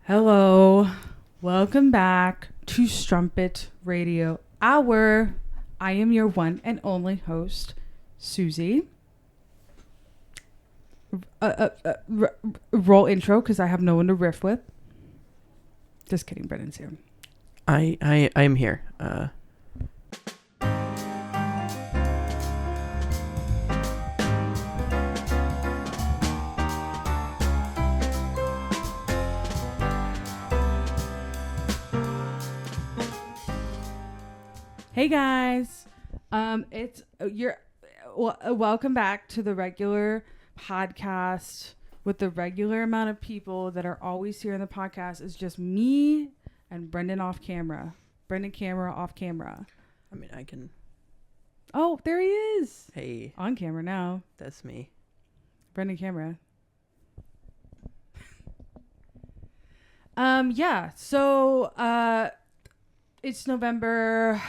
Hello, welcome back to Strumpet Radio Hour. I am your one and only host, Susie. Roll intro because I have no one to riff with. Just kidding, Brendan's here. I'm here. Hey guys, welcome back to the regular podcast with the regular amount of people that are always here in the podcast. It's just me and Brendan off camera. Brendan camera off camera. I mean, I can. Oh, there he is. Hey, On camera now. that's me. Brendan camera. Yeah. So, it's November.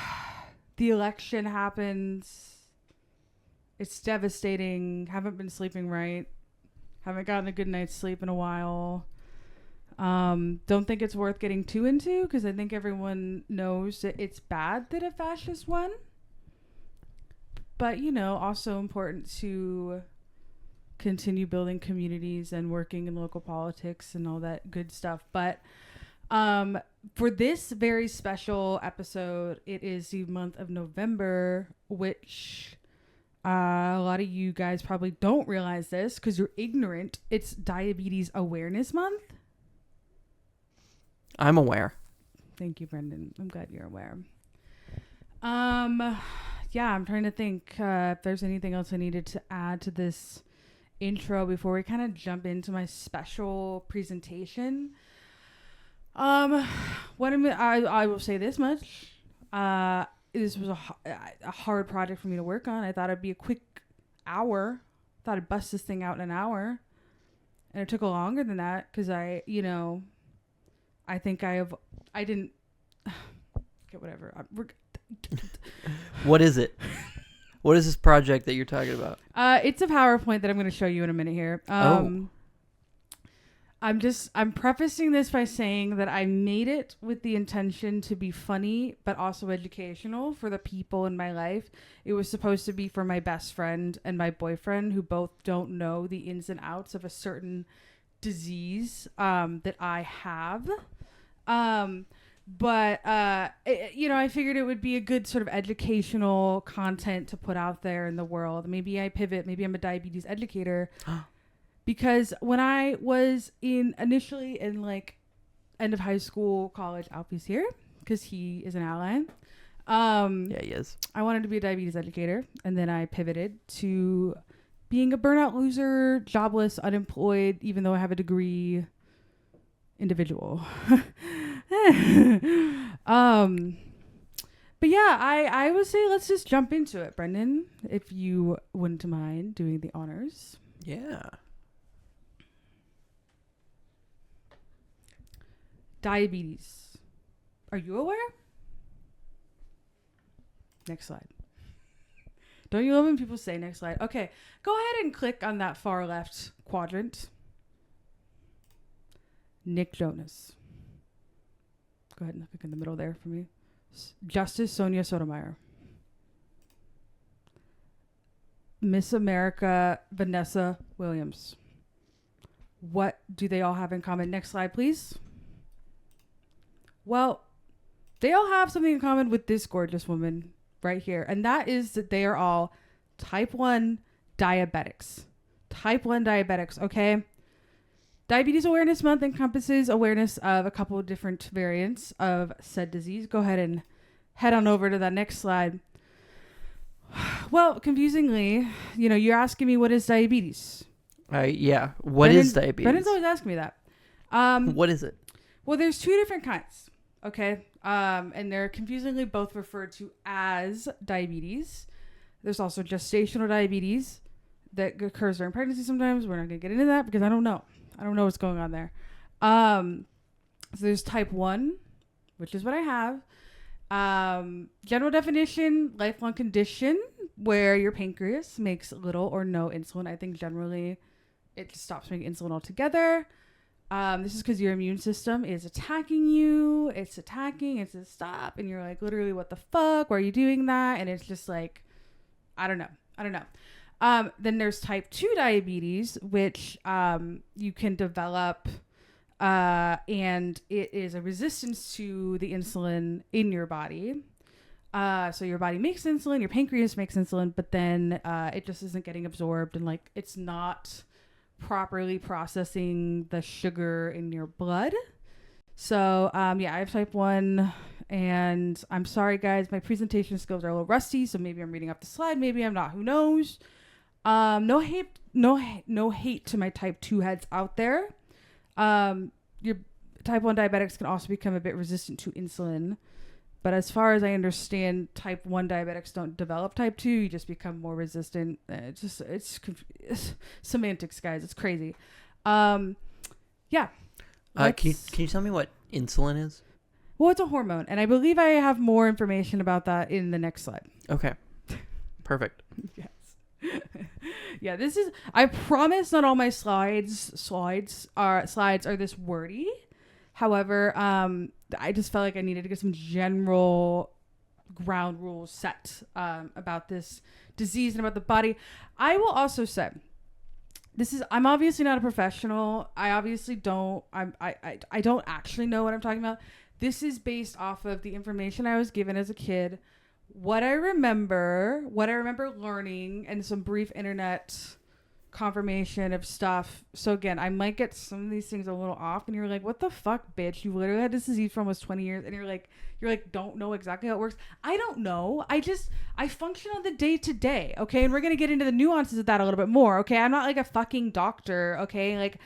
The election happens. It's devastating. Haven't been sleeping right. Haven't gotten a good night's sleep in a while. Don't think it's worth getting too into because I think everyone knows that it's bad that a fascist won. But, also important to continue building communities and working in local politics and all that good stuff. But for this very special episode, it is the month of November, which a lot of you guys probably don't realize this because you're ignorant. It's Diabetes Awareness Month. I'm aware. Thank you, Brendan. I'm glad you're aware. Yeah, I'm trying to think if there's anything else I needed to add to this intro before we kind of jump into my special presentation. I will say this much. This was a hard project for me to work on. I thought it'd be a quick hour. Thought I'd bust this thing out in an hour. And it took longer than that because I didn't. Okay, whatever. What is it? What is this project that you're talking about? It's a PowerPoint that I'm going to show you in a minute here. I'm prefacing this by saying that I made it with the intention to be funny, but also educational for the people in my life. It was supposed to be for my best friend and my boyfriend who both don't know the ins and outs of a certain disease, that I have. I figured it would be a good sort of educational content to put out there in the world. Maybe I pivot. Maybe I'm a diabetes educator. Because when I was initially in like end of high school, college, Alfie's here because he is an ally. Yeah, he is. I wanted to be a diabetes educator, and then I pivoted to being a burnout loser, jobless, unemployed, even though I have a degree individual. But yeah, I would say let's just jump into it, Brendan, if you wouldn't mind doing the honors. Yeah. Diabetes. Are you aware? Next slide. Don't you love when people say next slide? Okay, go ahead and click on that far left quadrant. Nick Jonas. Go ahead and click in the middle there for me. Justice Sonia Sotomayor. Miss America Vanessa Williams. What do they all have in common? Next slide, please. Well, they all have something in common with this gorgeous woman right here. And that is that they are all type 1 diabetics. Type 1 diabetics, okay? Diabetes Awareness Month encompasses awareness of a couple of different variants of said disease. Go ahead and head on over to that next slide. Well, confusingly, you're asking me what is diabetes? Yeah. What is diabetes? Brendan's always asking me that. What is it? Well, there's two different kinds. Okay. And they're confusingly both referred to as diabetes. There's also gestational diabetes that occurs during pregnancy sometimes. We're not going to get into that because I don't know. I don't know what's going on there. So there's type 1, which is what I have. General definition, lifelong condition where your pancreas makes little or no insulin. I think generally it just stops making insulin altogether. This is because your immune system is attacking you. It's attacking. It says stop. And you're like, literally, what the fuck? Why are you doing that? And it's just like, I don't know. Then there's type 2 diabetes, which you can develop. And it is a resistance to the insulin in your body. So your body makes insulin, your pancreas makes insulin, but then it just isn't getting absorbed, and like it's not properly processing the sugar in your blood. So yeah, I have type 1, and I'm sorry guys, my presentation skills are a little rusty, so maybe I'm reading off the slide, maybe I'm not, who knows. No hate to my type 2 heads out there. Your type 1 diabetics can also become a bit resistant to insulin. But as far as I understand, type 1 diabetics don't develop type 2. You just become more resistant. It's semantics, guys. It's crazy. Yeah. Can you tell me what insulin is? Well, it's a hormone. And I believe I have more information about that in the next slide. Okay. Perfect. Yes. Yeah, I promise not all my slides are this wordy. However, I just felt like I needed to get some general ground rules set about this disease and about the body. I will also say, I'm obviously not a professional. I obviously don't. I don't actually know what I'm talking about. This is based off of the information I was given as a kid, what I remember learning, and some brief internet confirmation of stuff. So again, I might get some of these things a little off, and you're like, what the fuck, bitch? You literally had this disease for almost 20 years, and you're like don't know exactly how it works. I don't know. I function on the day to day. Okay. And we're going to get into the nuances of that a little bit more. Okay. I'm not like a fucking doctor. Okay. Like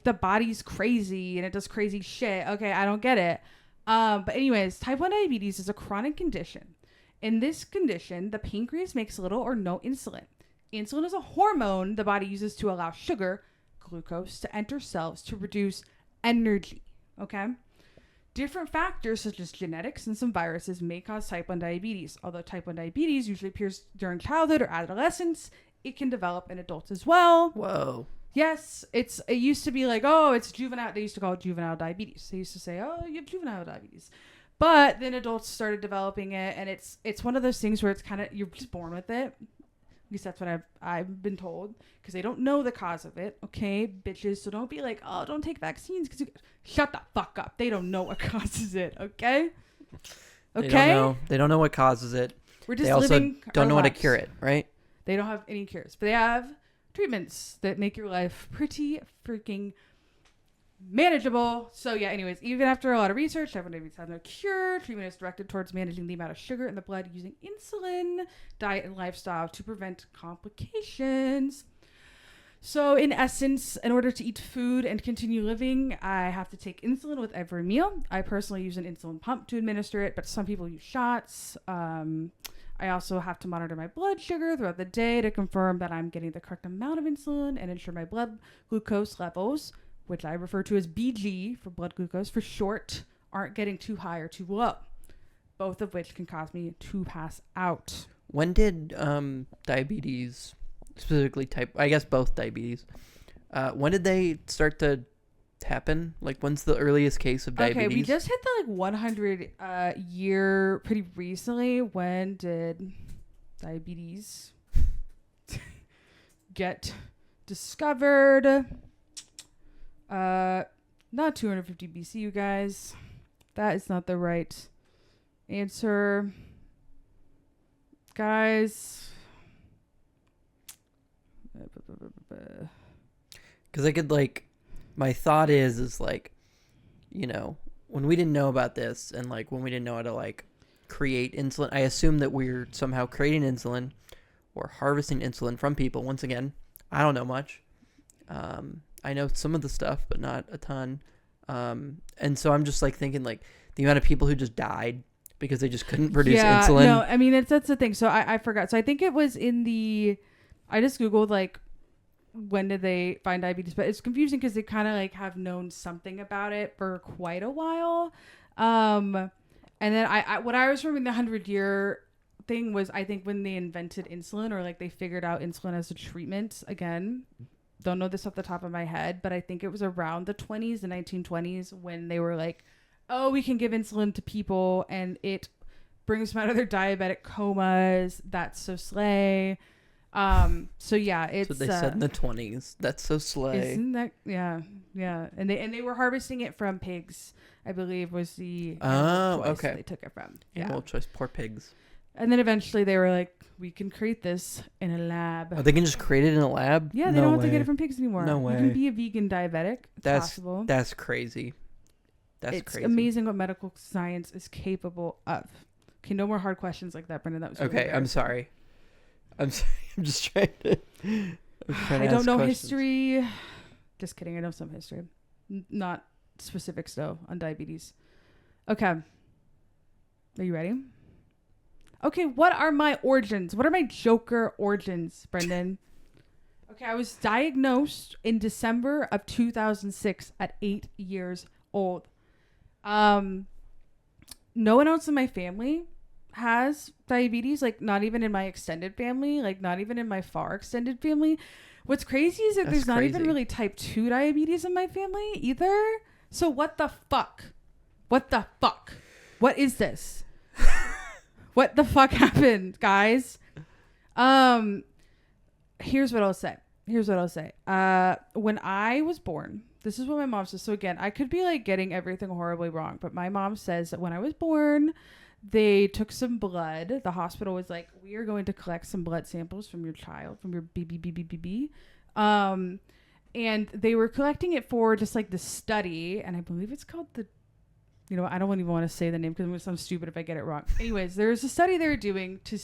the body's crazy and it does crazy shit. Okay. I don't get it. But anyways, type 1 diabetes is a chronic condition. In this condition, the pancreas makes little or no insulin. Insulin is a hormone the body uses to allow sugar, glucose, to enter cells to produce energy. Okay? Different factors such as genetics and some viruses may cause type 1 diabetes. Although type 1 diabetes usually appears during childhood or adolescence, it can develop in adults as well. Whoa. Yes, it used to be like, oh, it's juvenile. They used to call it juvenile diabetes. They used to say, oh, you have juvenile diabetes. But then adults started developing it, and it's one of those things where it's kind of, you're just born with it. At least that's what I've been told, because they don't know the cause of it. Okay, bitches. So don't be like, oh, don't take vaccines, because shut the fuck up. They don't know what causes it. Okay. They don't know what causes it. We're just they also living don't know our how to lives. cure it, right? They don't have any cures, but they have treatments that make your life pretty freaking manageable. So yeah, anyways, even after a lot of research, type 1 diabetes has no cure. Treatment is directed towards managing the amount of sugar in the blood using insulin, diet, and lifestyle to prevent complications. So in essence, in order to eat food and continue living, I have to take insulin with every meal. I personally use an insulin pump to administer it, but some people use shots. I also have to monitor my blood sugar throughout the day to confirm that I'm getting the correct amount of insulin and ensure my blood glucose levels, which I refer to as BG for blood glucose for short, aren't getting too high or too low, both of which can cause me to pass out. When did diabetes, specifically I guess both diabetes, when did they start to happen? Like, when's the earliest case of diabetes? Okay, we just hit the 100 year pretty recently. When did diabetes get discovered? Not 250 BC, you guys. That is not the right answer. Guys. Because I could, like, my thought is like, you know, when we didn't know about this, and like when we didn't know how to like create insulin, I assume that we're somehow creating insulin or harvesting insulin from people. Once again, I don't know much. I know some of the stuff, but not a ton. And so I'm just like thinking like the amount of people who just died because they just couldn't produce insulin. No, I mean, that's the thing. So I forgot. So I think it was I just Googled like, when did they find diabetes? But it's confusing because they kind of like have known something about it for quite a while. And then what I was remembering the 100-year thing was, I think when they invented insulin, or like they figured out insulin as a treatment again. don't know this off the top of my head, but I think it was around the 20s, the 1920s, when they were like, oh, we can give insulin to people and it brings them out of their diabetic comas. That's so slay. So yeah, it's what they said in the 20s. That's so slay. Isn't that, yeah. And they were harvesting it from pigs, I believe, was the choice okay. they took it from. Animal choice, poor pigs. And then eventually they were like, we can create this in a lab. Oh, they can just create it in a lab? Yeah, they don't have to get it from pigs anymore. No way. You can be a vegan diabetic. It's possible. That's crazy. It's crazy. Amazing what medical science is capable of. Okay, no more hard questions like that, Brendan. That was really okay. I'm sorry. I'm just trying to. I don't know history. Just kidding. I know some history, not specifics though on diabetes. Okay. Are you ready? Okay. What are my origins? What are my Joker origins, Brendan? Okay, I was diagnosed in December of 2006 at 8 years old. No one else in my family has diabetes, like not even in my extended family, like not even in my far extended family. What's crazy is that there's not even really type 2 diabetes in my family either. So what the fuck? What the fuck? What is this? What the fuck happened, guys? Here's what I'll say. When I was born, this is what my mom says. So again, I could be like getting everything horribly wrong, but my mom says that when I was born, they took some blood. The hospital was like, we are going to collect some blood samples from your child, from your baby. And they were collecting it for just like the study. And I believe it's called the, I don't even want to say the name because I'm going to sound stupid if I get it wrong. Anyways, there's a study they were doing to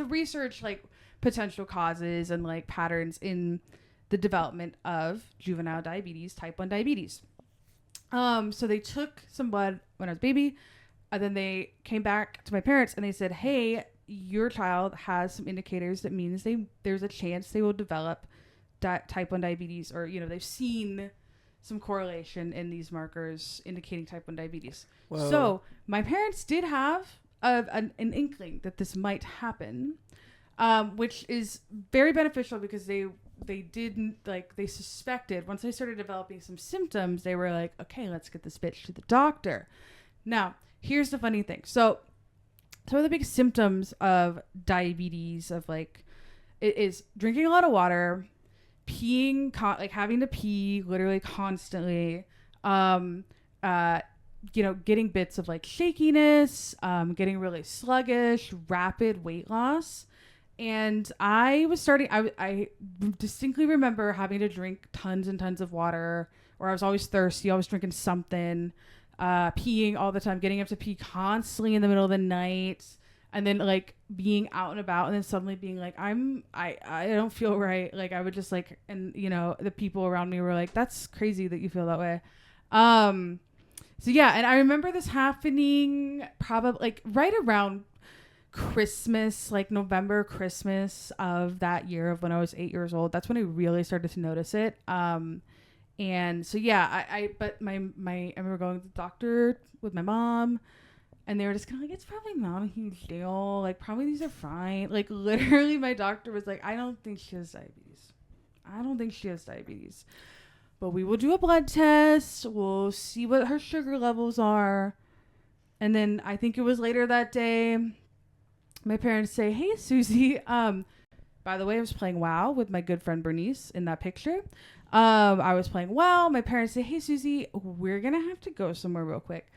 research like potential causes and like patterns in the development of juvenile diabetes, type 1 diabetes. So they took some blood when I was a baby. And then they came back to my parents and they said, hey, your child has some indicators that means there's a chance they will develop type 1 diabetes, or, they've seen some correlation in these markers indicating type 1 diabetes. Whoa. So my parents did have an inkling that this might happen, which is very beneficial because they didn't, like, they suspected once they started developing some symptoms, they were like, okay, let's get this bitch to the doctor. Now, here's the funny thing. So some of the big symptoms of diabetes, of like, it is drinking a lot of water, peeing, like having to pee literally constantly, getting bits of like shakiness, getting really sluggish, rapid weight loss. And I distinctly remember having to drink tons and tons of water, or I was always thirsty, always drinking something. Peeing all the time, getting up to pee constantly in the middle of the night, and then like being out and about, and then suddenly being like, I don't feel right. Like I would just like, and the people around me were like, that's crazy that you feel that way. So yeah, and I remember this happening probably like right around Christmas, like November, Christmas of that year of when I was 8 years old. That's when I really started to notice it. And so, yeah, I remember going to the doctor with my mom, and they were just kind of like, it's probably not a huge deal. Like, probably these are fine. Like, literally, my doctor was like, I don't think she has diabetes. But we will do a blood test. We'll see what her sugar levels are. And then I think it was later that day, my parents say, hey, Susie, by the way, I was playing WoW with my good friend Bernice in that picture. I was playing WoW. My parents say, hey, Susie, we're going to have to go somewhere real quick.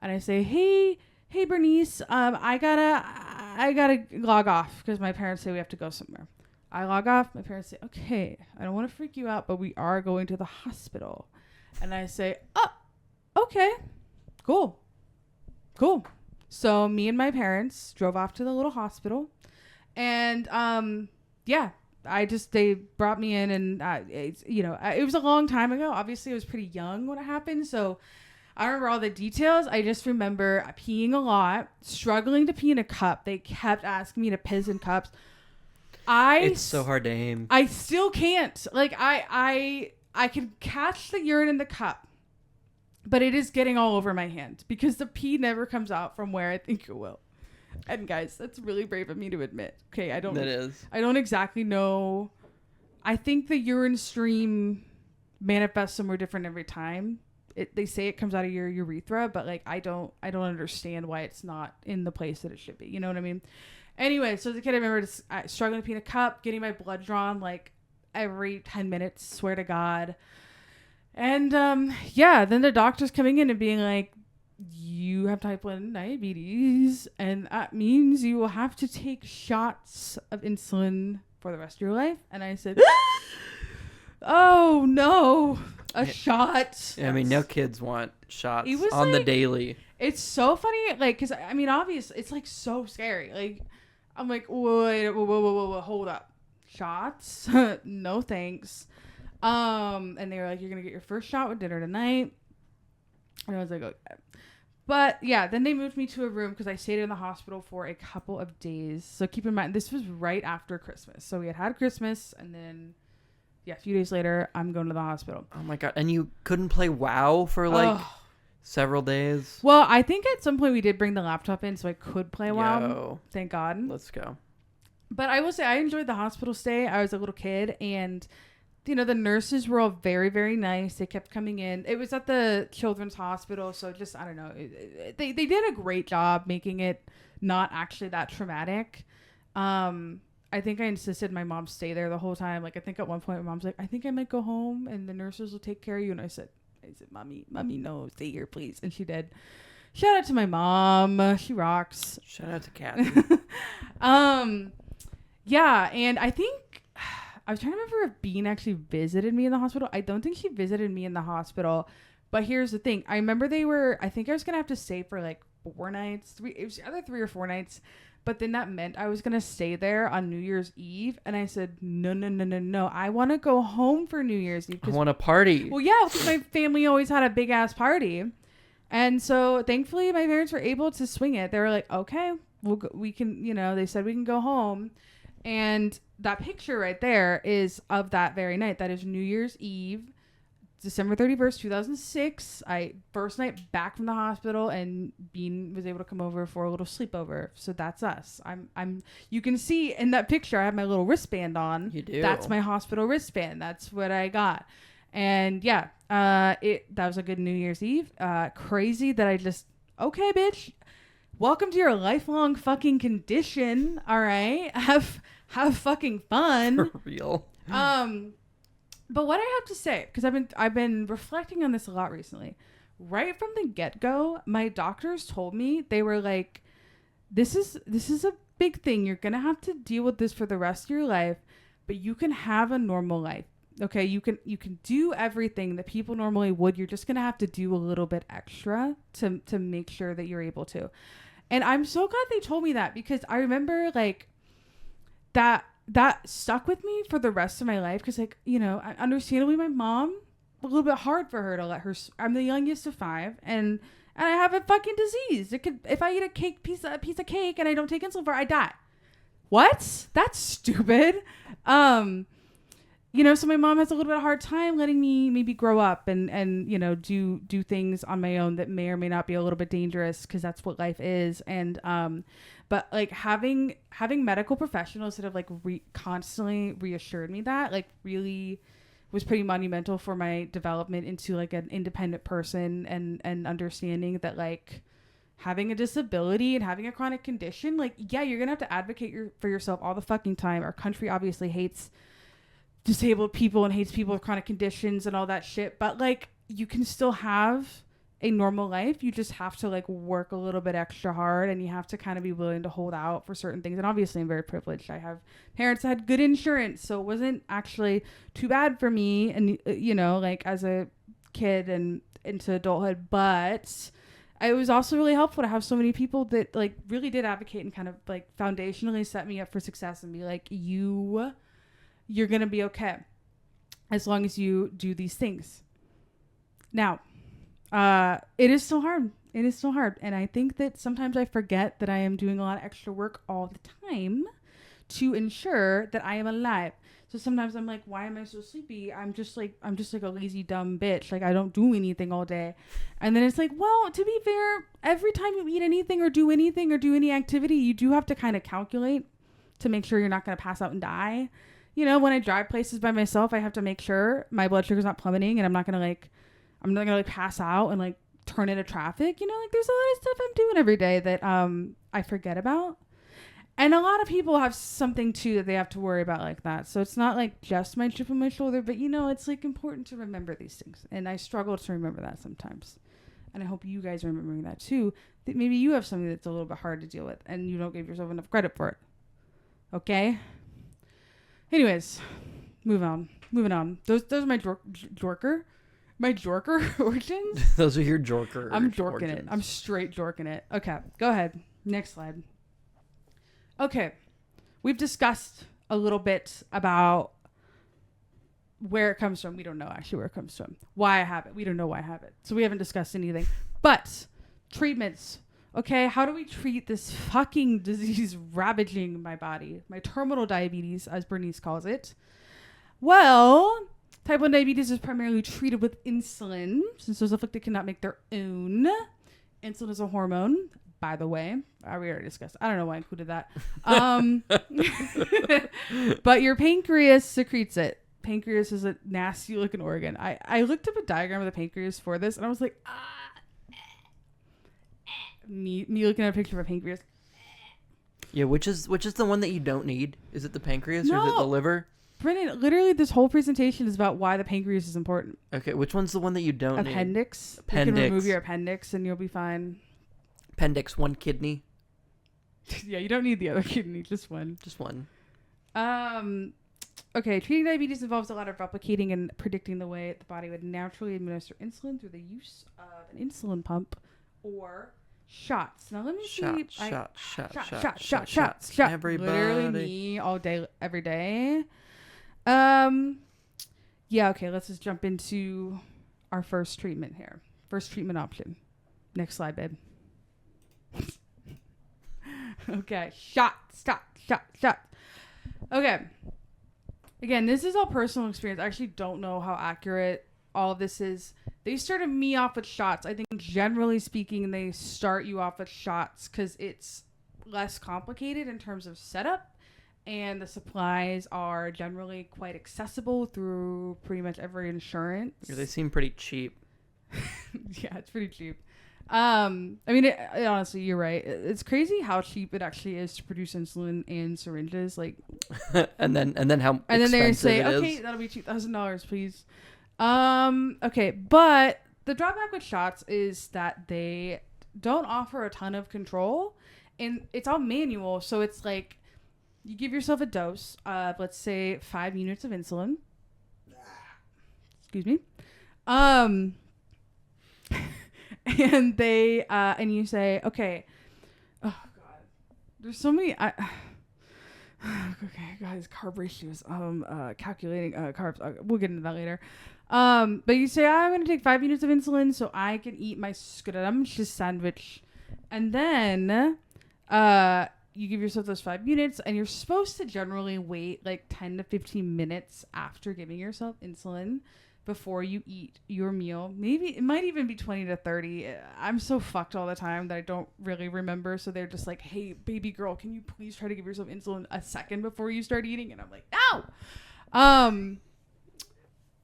And I say, hey, Bernice, I gotta log off because my parents say we have to go somewhere. I log off. My parents say, okay, I don't want to freak you out, but we are going to the hospital. And I say, oh, okay, cool. So me and my parents drove off to the little hospital, and, they brought me in, and it was a long time ago. Obviously I was pretty young when it happened. So I don't remember all the details. I just remember peeing a lot, struggling to pee in a cup. They kept asking me to piss in cups. It's so hard to aim. I still can't. Like I can catch the urine in the cup, but it is getting all over my hand because the pee never comes out from where I think it will. And guys, that's really brave of me to admit. Okay, I don't exactly know. I think the urine stream manifests somewhere different every time. They say it comes out of your urethra, but like I don't understand why it's not in the place that it should be. You know what I mean? Anyway, so as a kid, I remember struggling to pee in a cup, getting my blood drawn like every 10 minutes, swear to God. And then the doctor's coming in and being like, you have type 1 diabetes, and that means you will have to take shots of insulin for the rest of your life. And I said, oh no, shot. Yeah, I mean, no kids want shots like, on the daily. It's so funny, like, because I mean, obviously, it's like so scary. Like, I'm like, whoa, hold up, shots? No thanks. And they were like, you're gonna get your first shot with dinner tonight. And I was like, okay. But yeah, then they moved me to a room because I stayed in the hospital for a couple of days. So keep in mind, this was right after Christmas. So we had Christmas, and then a few days later, I'm going to the hospital. Oh my God. And you couldn't play WoW for like several days? Well, I think at some point we did bring the laptop in so I could play WoW. Thank God. Let's go. But I will say I enjoyed the hospital stay. I was a little kid, and you know, the nurses were all very, very nice. They kept coming in. It was at the children's hospital, so just, I don't know. They did a great job making it not actually that traumatic. I think I insisted my mom stay there the whole time. Like, I think at one point my mom's like, I think I might go home and the nurses will take care of you. And I said, mommy, no, stay here, please. And she did. Shout out to my mom. She rocks. Shout out to Kathy. Yeah, and I think I was trying to remember if Bean actually visited me in the hospital. I don't think she visited me in the hospital. But here's the thing. I remember I think I was going to have to stay for like 4 nights. It was either 3 or 4 nights. But then that meant I was going to stay there on New Year's Eve. And I said, no. I want to go home for New Year's Eve. I want to party. Well, yeah, because my family always had a big ass party. And so thankfully my parents were able to swing it. They were like, okay, we can, you know, they said we can go home. And that picture right there is of that very night. That is New Year's Eve, December 31st, 2006. First night back from the hospital, and Bean was able to come over for a little sleepover. So that's us. You can see in that picture, I have my little wristband on. You do. That's my hospital wristband. That's what I got. And yeah, that was a good New Year's Eve. Crazy that I just, okay, bitch. Welcome to your lifelong fucking condition. All right. Have fucking fun. For real. But what I have to say, because I've been reflecting on this a lot recently. Right from the get-go, my doctors told me, they were like, this is a big thing. You're gonna have to deal with this for the rest of your life, but you can have a normal life. Okay, you can do everything that people normally would. You're just gonna have to do a little bit extra to make sure that you're able to. And I'm so glad they told me that, because I remember like that stuck with me for the rest of my life. Because, like, you know, understandably, my mom, a little bit hard for her to let her. I'm the youngest of 5, and I have a fucking disease. It could, if I eat a piece of cake and I don't take insulin for it, I die. What? That's stupid. You know, so my mom has a little bit of a hard time letting me maybe grow up and you know, do things on my own that may or may not be a little bit dangerous, because that's what life is. And but like having medical professionals that have like constantly reassured me that, like, really was pretty monumental for my development into like an independent person, and understanding that like having a disability and having a chronic condition, like, yeah, you're gonna have to advocate for yourself all the fucking time. Our country obviously hates disabled people and hates people with chronic conditions and all that shit, but like, you can still have a normal life. You just have to like work a little bit extra hard, and you have to kind of be willing to hold out for certain things. And obviously I'm very privileged. I have parents that had good insurance, so it wasn't actually too bad for me, and you know, like as a kid and into adulthood. But it was also really helpful to have so many people that like really did advocate and kind of like foundationally set me up for success and be like, you're going to be okay as long as you do these things. Now, it is still hard. It is still hard. And I think that sometimes I forget that I am doing a lot of extra work all the time to ensure that I am alive. So sometimes I'm like, why am I so sleepy? I'm just like a lazy, dumb bitch. Like, I don't do anything all day. And then it's like, well, to be fair, every time you eat anything or do any activity, you do have to kind of calculate to make sure you're not going to pass out and die. you know, when I drive places by myself, I have to make sure my blood sugar's not plummeting, and I'm not gonna like pass out and like turn into traffic. You know, like there's a lot of stuff I'm doing every day that I forget about. And a lot of people have something too that they have to worry about like that. So it's not like just my chip on my shoulder, but you know, it's like important to remember these things. And I struggle to remember that sometimes. And I hope you guys are remembering that too. That maybe you have something that's a little bit hard to deal with and you don't give yourself enough credit for it. Okay? Anyways, moving on. Those are my jorker origins. Those are your jorker. I'm jorking origins. it. I'm straight jorking it. Okay, go ahead. Next slide. Okay, we've discussed a little bit about where it comes from. We don't know actually where it comes from. Why I have it. We don't know why I have it. So we haven't discussed anything. But treatments. Okay, how do we treat this fucking disease ravaging my body? My terminal diabetes, as Bernice calls it. Well, type 1 diabetes is primarily treated with insulin, since those afflicted cannot make their own. Insulin is a hormone, by the way. We already discussed. I don't know why I included that. But your pancreas secretes it. Pancreas is a nasty looking organ. I looked up a diagram of the pancreas for this, and I was like, me looking at a picture of a pancreas. Yeah, which is the one that you don't need? Is it the pancreas or is it the liver? Brendan, literally this whole presentation is about why the pancreas is important. Okay, which one's the one that you don't need? Appendix. You can remove your appendix and you'll be fine. Appendix, one kidney. Yeah, you don't need the other kidney, just one. Just one. Okay, treating diabetes involves a lot of replicating and predicting the way the body would naturally administer insulin through the use of an insulin pump or shots. Now let me see. Shots. Everybody. Literally me all day, every day. Yeah, okay, let's just jump into our first treatment here. First treatment option. Next slide, babe. Okay, shots. Okay. Again, this is all personal experience. I actually don't know how accurate all of this is. They started me off with shots. I think generally speaking, they start you off with shots because it's less complicated in terms of setup. And the supplies are generally quite accessible through pretty much every insurance. Yeah, they seem pretty cheap. Yeah, it's pretty cheap. I mean, honestly, you're right. It's crazy how cheap it actually is to produce insulin and syringes. Like, and then how and then they say, it okay, is. that'll be $2,000, please. Okay, but the drawback with shots is that they don't offer a ton of control, and it's all manual. So it's like you give yourself a dose of, let's say, 5 units of insulin. Excuse me. And they and you say, okay, oh god, there's so many okay, guys, carb ratios, calculating carbs, we'll get into that later. But you say, I'm gonna take 5 units of insulin so I can eat my scrumptious sandwich, and then you give yourself those 5 units, and you're supposed to generally wait like 10 to 15 minutes after giving yourself insulin before you eat your meal. Maybe it might even be 20 to 30. I'm so fucked all the time that I don't really remember. So they're just like, hey, baby girl, can you please try to give yourself insulin a second before you start eating? And I'm like, no.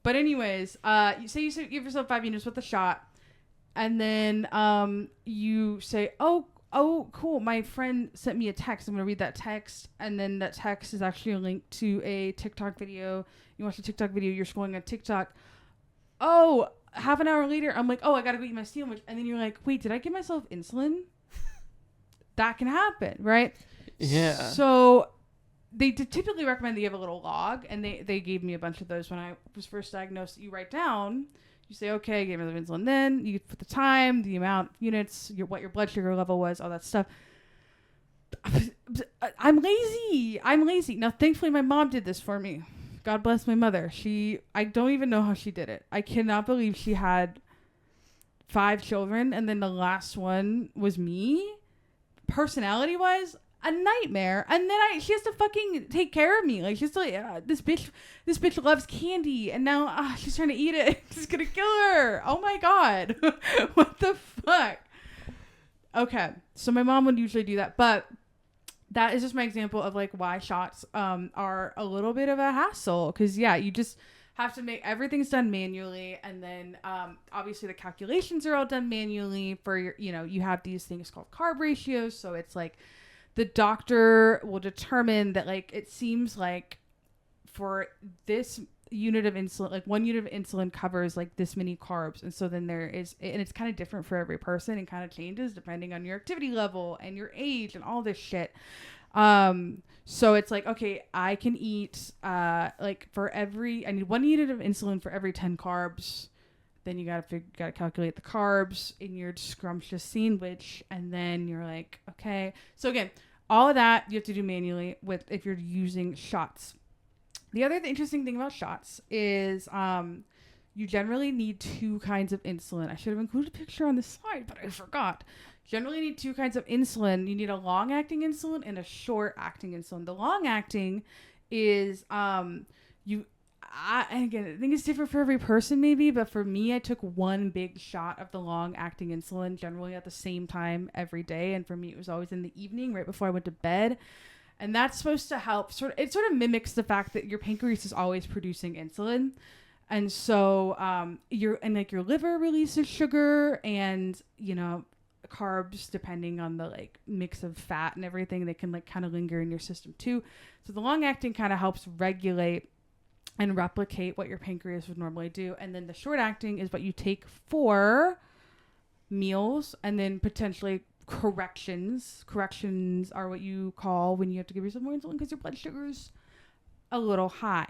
But anyways, you give yourself 5 units with a shot. And then you say, oh, cool. My friend sent me a text. I'm going to read that text. And then that text is actually a link to a TikTok video. You watch a TikTok video, you're scrolling on TikTok. Oh, half an hour later, I'm like, oh, I got to go eat my sandwich. And then you're like, wait, did I give myself insulin? That can happen, right? Yeah. So they typically recommend that you have a little log. And they gave me a bunch of those when I was first diagnosed. You write down, you say, okay, I gave myself insulin then. You put the time, the amount of units, what your blood sugar level was, all that stuff. I'm lazy. Now, thankfully, my mom did this for me. God bless my mother. I don't even know how she did it. I cannot believe she had 5 children and then the last one was me. Personality wise, a nightmare. And then she has to fucking take care of me. Like, she's like, this bitch loves candy and now she's trying to eat it. It's gonna kill her. Oh my God. What the fuck? Okay. So my mom would usually do that, but that is just my example of like why shots are a little bit of a hassle, because you just have to make everything's done manually, and then obviously the calculations are all done manually for your, you have these things called carb ratios. So it's like the doctor will determine that, like, it seems like for this unit of insulin, like 1 unit of insulin covers like this many carbs. And so then there is, and it's kind of different for every person and kind of changes depending on your activity level and your age and all this shit. So it's like, okay, I can eat, like I need 1 unit of insulin for every 10 carbs. Then you gotta calculate the carbs in your scrumptious sandwich. And then you're like, okay. So again, all of that you have to do manually if you're using shots. The other interesting thing about shots is you generally need 2 kinds of insulin. I should have included a picture on the slide, but I forgot. Generally need 2 kinds of insulin. You need a long-acting insulin and a short-acting insulin. The long-acting is and again, I think it's different for every person maybe, but for me, I took 1 big shot of the long-acting insulin generally at the same time every day. And for me, it was always in the evening right before I went to bed. And that's supposed to help it sort of mimics the fact that your pancreas is always producing insulin. And so your liver releases sugar and, carbs, depending on the like mix of fat and everything. They can like kind of linger in your system too. So the long acting kind of helps regulate and replicate what your pancreas would normally do. And then the short acting is what you take for meals, and then potentially corrections are what you call when you have to give yourself more insulin because your blood sugar's a little high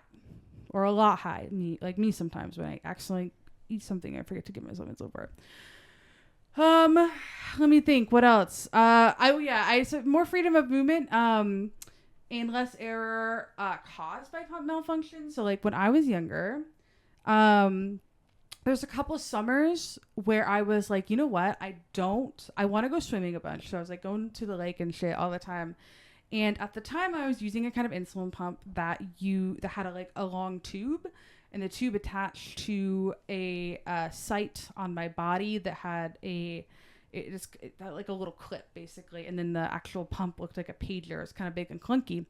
or a lot high. Me sometimes when I accidentally eat something, I forget to give myself insulin for it. Let me think what else. I said more freedom of movement and less error caused by pump malfunction. So like when I was younger, there's a couple of summers where I was like, you know what? I want to go swimming a bunch. So I was like going to the lake and shit all the time. And at the time I was using a kind of insulin pump that had a long tube, and the tube attached to a site on my body that had it had like a little clip basically. And then the actual pump looked like a pager. It was kind of big and clunky.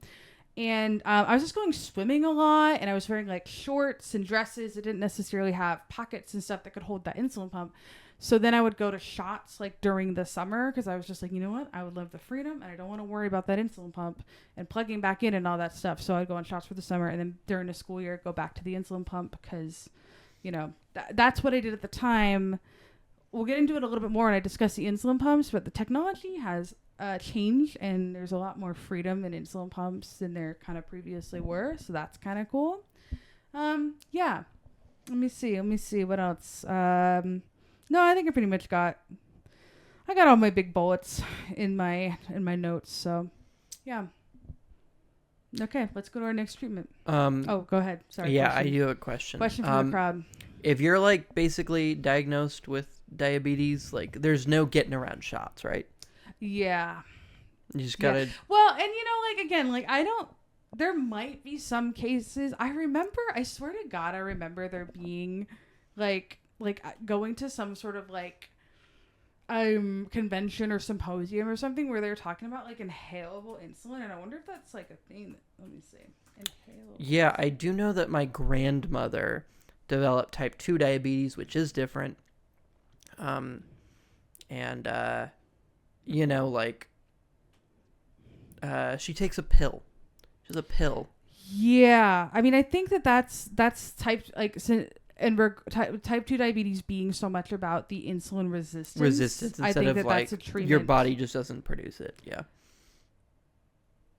And I was just going swimming a lot, and I was wearing like shorts and dresses that didn't necessarily have pockets and stuff that could hold that insulin pump. So then I would go to shots like during the summer because I was just like, you know what? I would love the freedom and I don't want to worry about that insulin pump and plugging back in and all that stuff. So I'd go on shots for the summer, and then during the school year, go back to the insulin pump because, that's what I did at the time. We'll get into it a little bit more when I discuss the insulin pumps, but the technology has changed, and there's a lot more freedom in insulin pumps than there kind of previously were. So that's kind of cool. Yeah. Let me see what else. No, I think I pretty much got all my big bullets in my notes. So yeah. Okay, let's go to our next treatment. Go ahead. Sorry. Yeah, question. I do have a question. Question from the crowd. If you're like basically diagnosed with diabetes, like there's no getting around shots, right? Yeah. You just gotta. Yeah. Well, and there might be some cases. I swear to God, I remember there being like going to some sort of like convention or symposium or something where they were talking about like inhalable insulin, and I wonder if that's like a thing. Let me see. Inhalable. Yeah, I do know that my grandmother developed type 2 diabetes, which is different. She takes a pill. She has a pill. Yeah, I mean, I think that's type 2 diabetes being so much about the insulin resistance. I think that's a treatment. Your body just doesn't produce it. Yeah.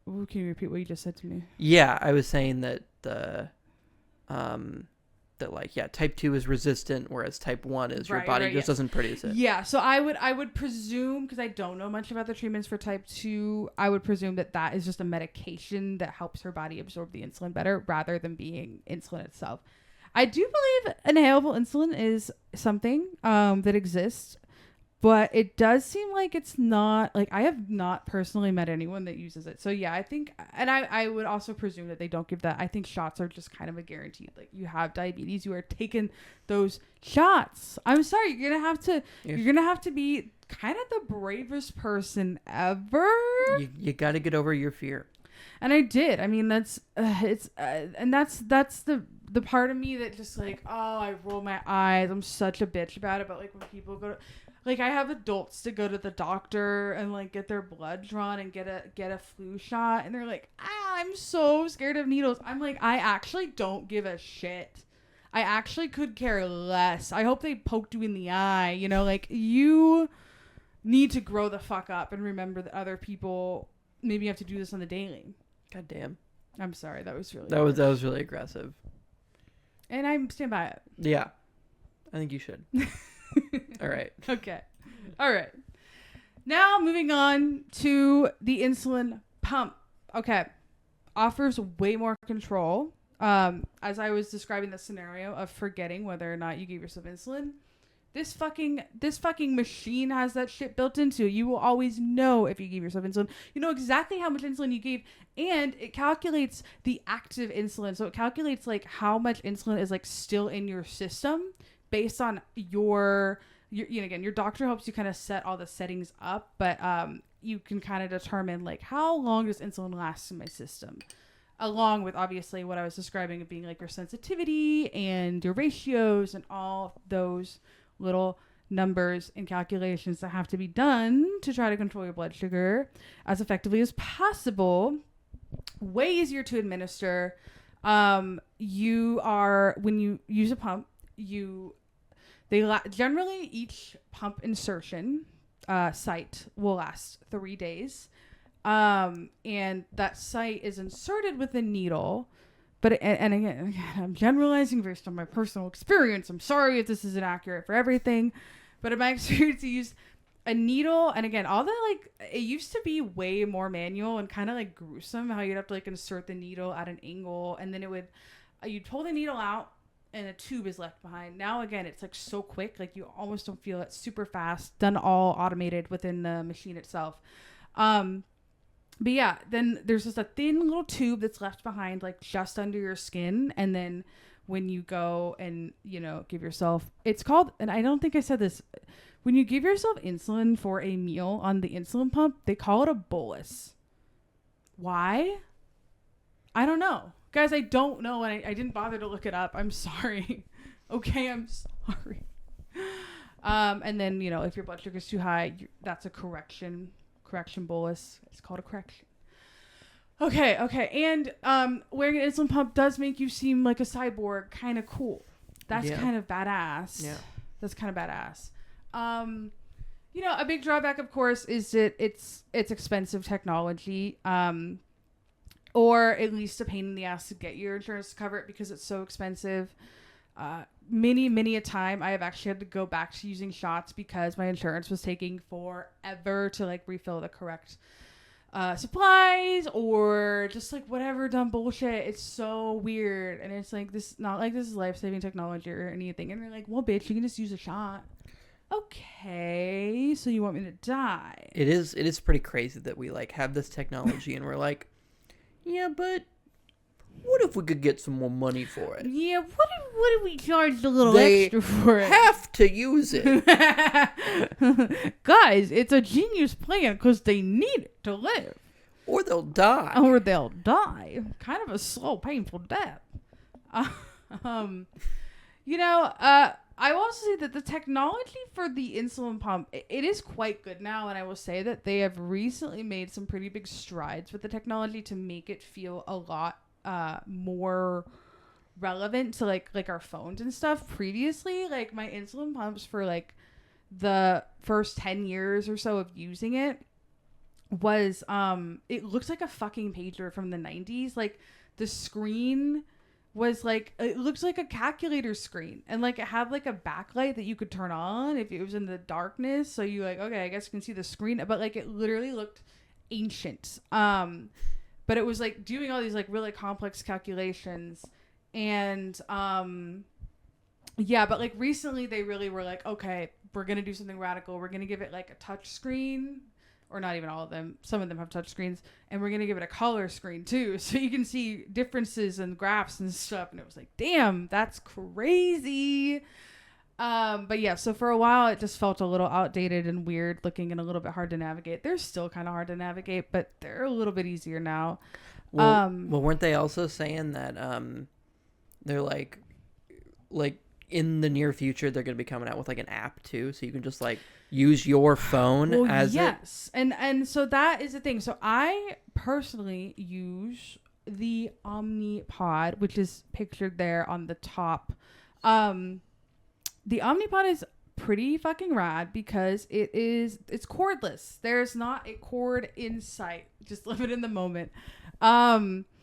Ooh, can you repeat what you just said to me? Yeah, I was saying that type 2 is resistant, whereas type 1 is your body just doesn't produce it. Yeah, so I would presume, because I don't know much about the treatments for type 2, I would presume that is just a medication that helps her body absorb the insulin better rather than being insulin itself. I do believe inhalable insulin is something that exists But it does seem like it's not, like, I have not personally met anyone that uses it. So yeah, I think, and I would also presume that they don't give that. I think shots are just kind of a guaranteed, like, you have diabetes, you are taking those shots. I'm sorry, you're gonna have to be kind of the bravest person ever. You got to get over your fear. And I did. I mean, that's the part of me that just like, oh, I roll my eyes. I'm such a bitch about it. But like when people go to, like, I have adults to go to the doctor and like get their blood drawn and get a flu shot, and they're like, I'm so scared of needles. I'm like, I actually don't give a shit. I actually could care less. I hope they poked you in the eye. You know, like, you need to grow the fuck up and remember that other people maybe have to do this on the daily. God damn. I'm sorry. That was really that was really aggressive. And I stand by it. Yeah. I think you should. All right. Okay. All right. Now moving on to the insulin pump. Okay. Offers way more control. As I was describing the scenario of forgetting whether or not you gave yourself insulin, this fucking machine has that shit built into it. You will always know if you gave yourself insulin. You know exactly how much insulin you gave, and it calculates the active insulin. So it calculates like how much insulin is like still in your system based on your you know, again, your doctor helps you kind of set all the settings up, but you can kind of determine like how long does insulin last in my system, along with obviously what I was describing of being like your sensitivity and your ratios and all those little numbers and calculations that have to be done to try to control your blood sugar as effectively as possible. Way easier to administer. When you use a pump, generally each pump insertion site will last 3 days, and that site is inserted with a needle. But again, I'm generalizing based on my personal experience. I'm sorry if this isn't accurate for everything, but in my experience, you use a needle, and again, all that, like, it used to be way more manual and kind of like gruesome how you'd have to like insert the needle at an angle, and then you'd pull the needle out and a tube is left behind. Now again, it's like so quick, like you almost don't feel it. Super fast, done all automated within the machine itself. But yeah, then there's just a thin little tube that's left behind, like just under your skin. And then when you go and, you know, give yourself, it's called, and I don't think I said this, when you give yourself insulin for a meal on the insulin pump, they call it a bolus. Why? I don't know. Guys, I don't know. And I didn't bother to look it up. I'm sorry. Okay, I'm sorry. And then, you know, if your blood sugar is too high, that's a correction bolus. It's called a correction. Okay. And wearing an insulin pump does make you seem like a cyborg. Kind of cool. That's kind of badass. Yeah. That's kind of badass. You know, a big drawback, of course, is that it's expensive technology. Or at least a pain in the ass to get your insurance to cover it because it's so expensive. Many a time I have actually had to go back to using shots because my insurance was taking forever to like refill the correct supplies or just like whatever dumb bullshit. It's so weird. And it's like this is life-saving technology or anything. And they're like, well, bitch, you can just use a shot. Okay, so you want me to die? It is pretty crazy that we like have this technology and we're like, yeah, but what if we could get some more money for it? Yeah, what if we charged a little extra for it? They have to use it. Guys, it's a genius plan because they need it to live. Or they'll die. Kind of a slow, painful death. You know, I will also say that the technology for the insulin pump, it is quite good now. And I will say that they have recently made some pretty big strides with the technology to make it feel a lot more relevant to like our phones and stuff. Previously, like my insulin pumps for like the first 10 years or so of using it was it looks like a fucking pager from the 90s. Like the screen was like, it looks like a calculator screen, and like it had like a backlight that you could turn on if it was in the darkness, so you like, okay, I guess you can see the screen, but like it literally looked ancient. But it was like doing all these like really complex calculations, and Yeah, but like recently they really were like, okay, we're gonna do something radical. We're gonna give it like a touch screen, or not even all of them. Some of them have touch screens, and we're gonna give it a color screen too, so you can see differences and graphs and stuff. And it was like, damn, that's crazy. But yeah, so for a while it just felt a little outdated and weird looking and a little bit hard to navigate. They're still kind of hard to navigate, but they're a little bit easier now. Well, weren't they also saying that they're like in the near future they're going to be coming out with like an app too, so you can just like use your phone as yes. And so that is the thing. So I personally use the Omnipod, which is pictured there on the top. The Omnipod is pretty fucking rad because it's cordless. There's not a cord in sight. Just live it in the moment. Now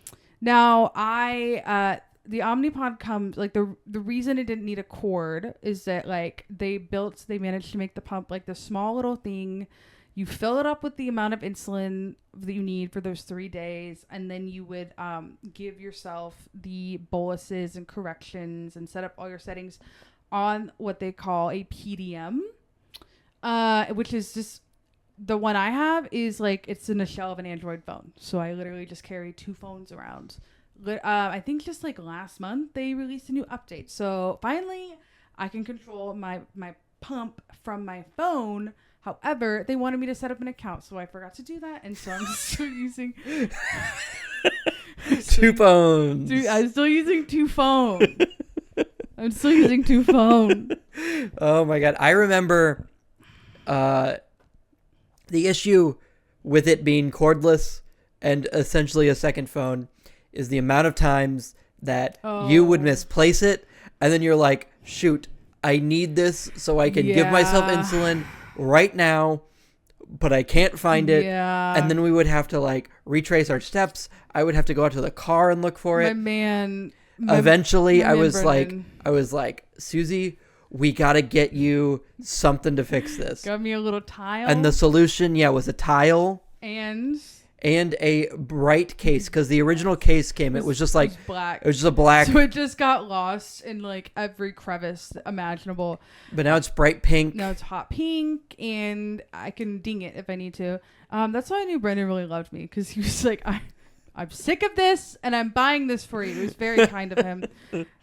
the Omnipod comes like the reason it didn't need a cord is that like they managed to make the pump like the small little thing. You fill it up with the amount of insulin that you need for those 3 days, and then you would give yourself the boluses and corrections and set up all your settings on what they call a PDM, which is just the one I have is like it's in a shell of an Android phone. So I literally just carry 2 phones around. I think just like last month they released a new update. So finally I can control my pump from my phone. However, they wanted me to set up an account, so I forgot to do that, and so I'm still using 2 phones. Dude, I'm still using 2 phones. I'm still using 2 phones. Oh my god. I remember the issue with it being cordless and essentially a second phone is the amount of times that you would misplace it, and then you're like, shoot, I need this so I can give myself insulin right now, but I can't find it. Yeah. And then we would have to like retrace our steps. I would have to go out to the car and look for it. Eventually I was like, Susie, we got to get you something to fix this. Got me a little tile. And the solution, was a tile. And a bright case, because the original case came. It was just like black. It was just a black. So it just got lost in like every crevice imaginable. But now it's bright pink. Now it's hot pink, and I can ding it if I need to. That's why I knew Brendan really loved me, because he was like, I'm sick of this, and I'm buying this for you. It was very kind of him.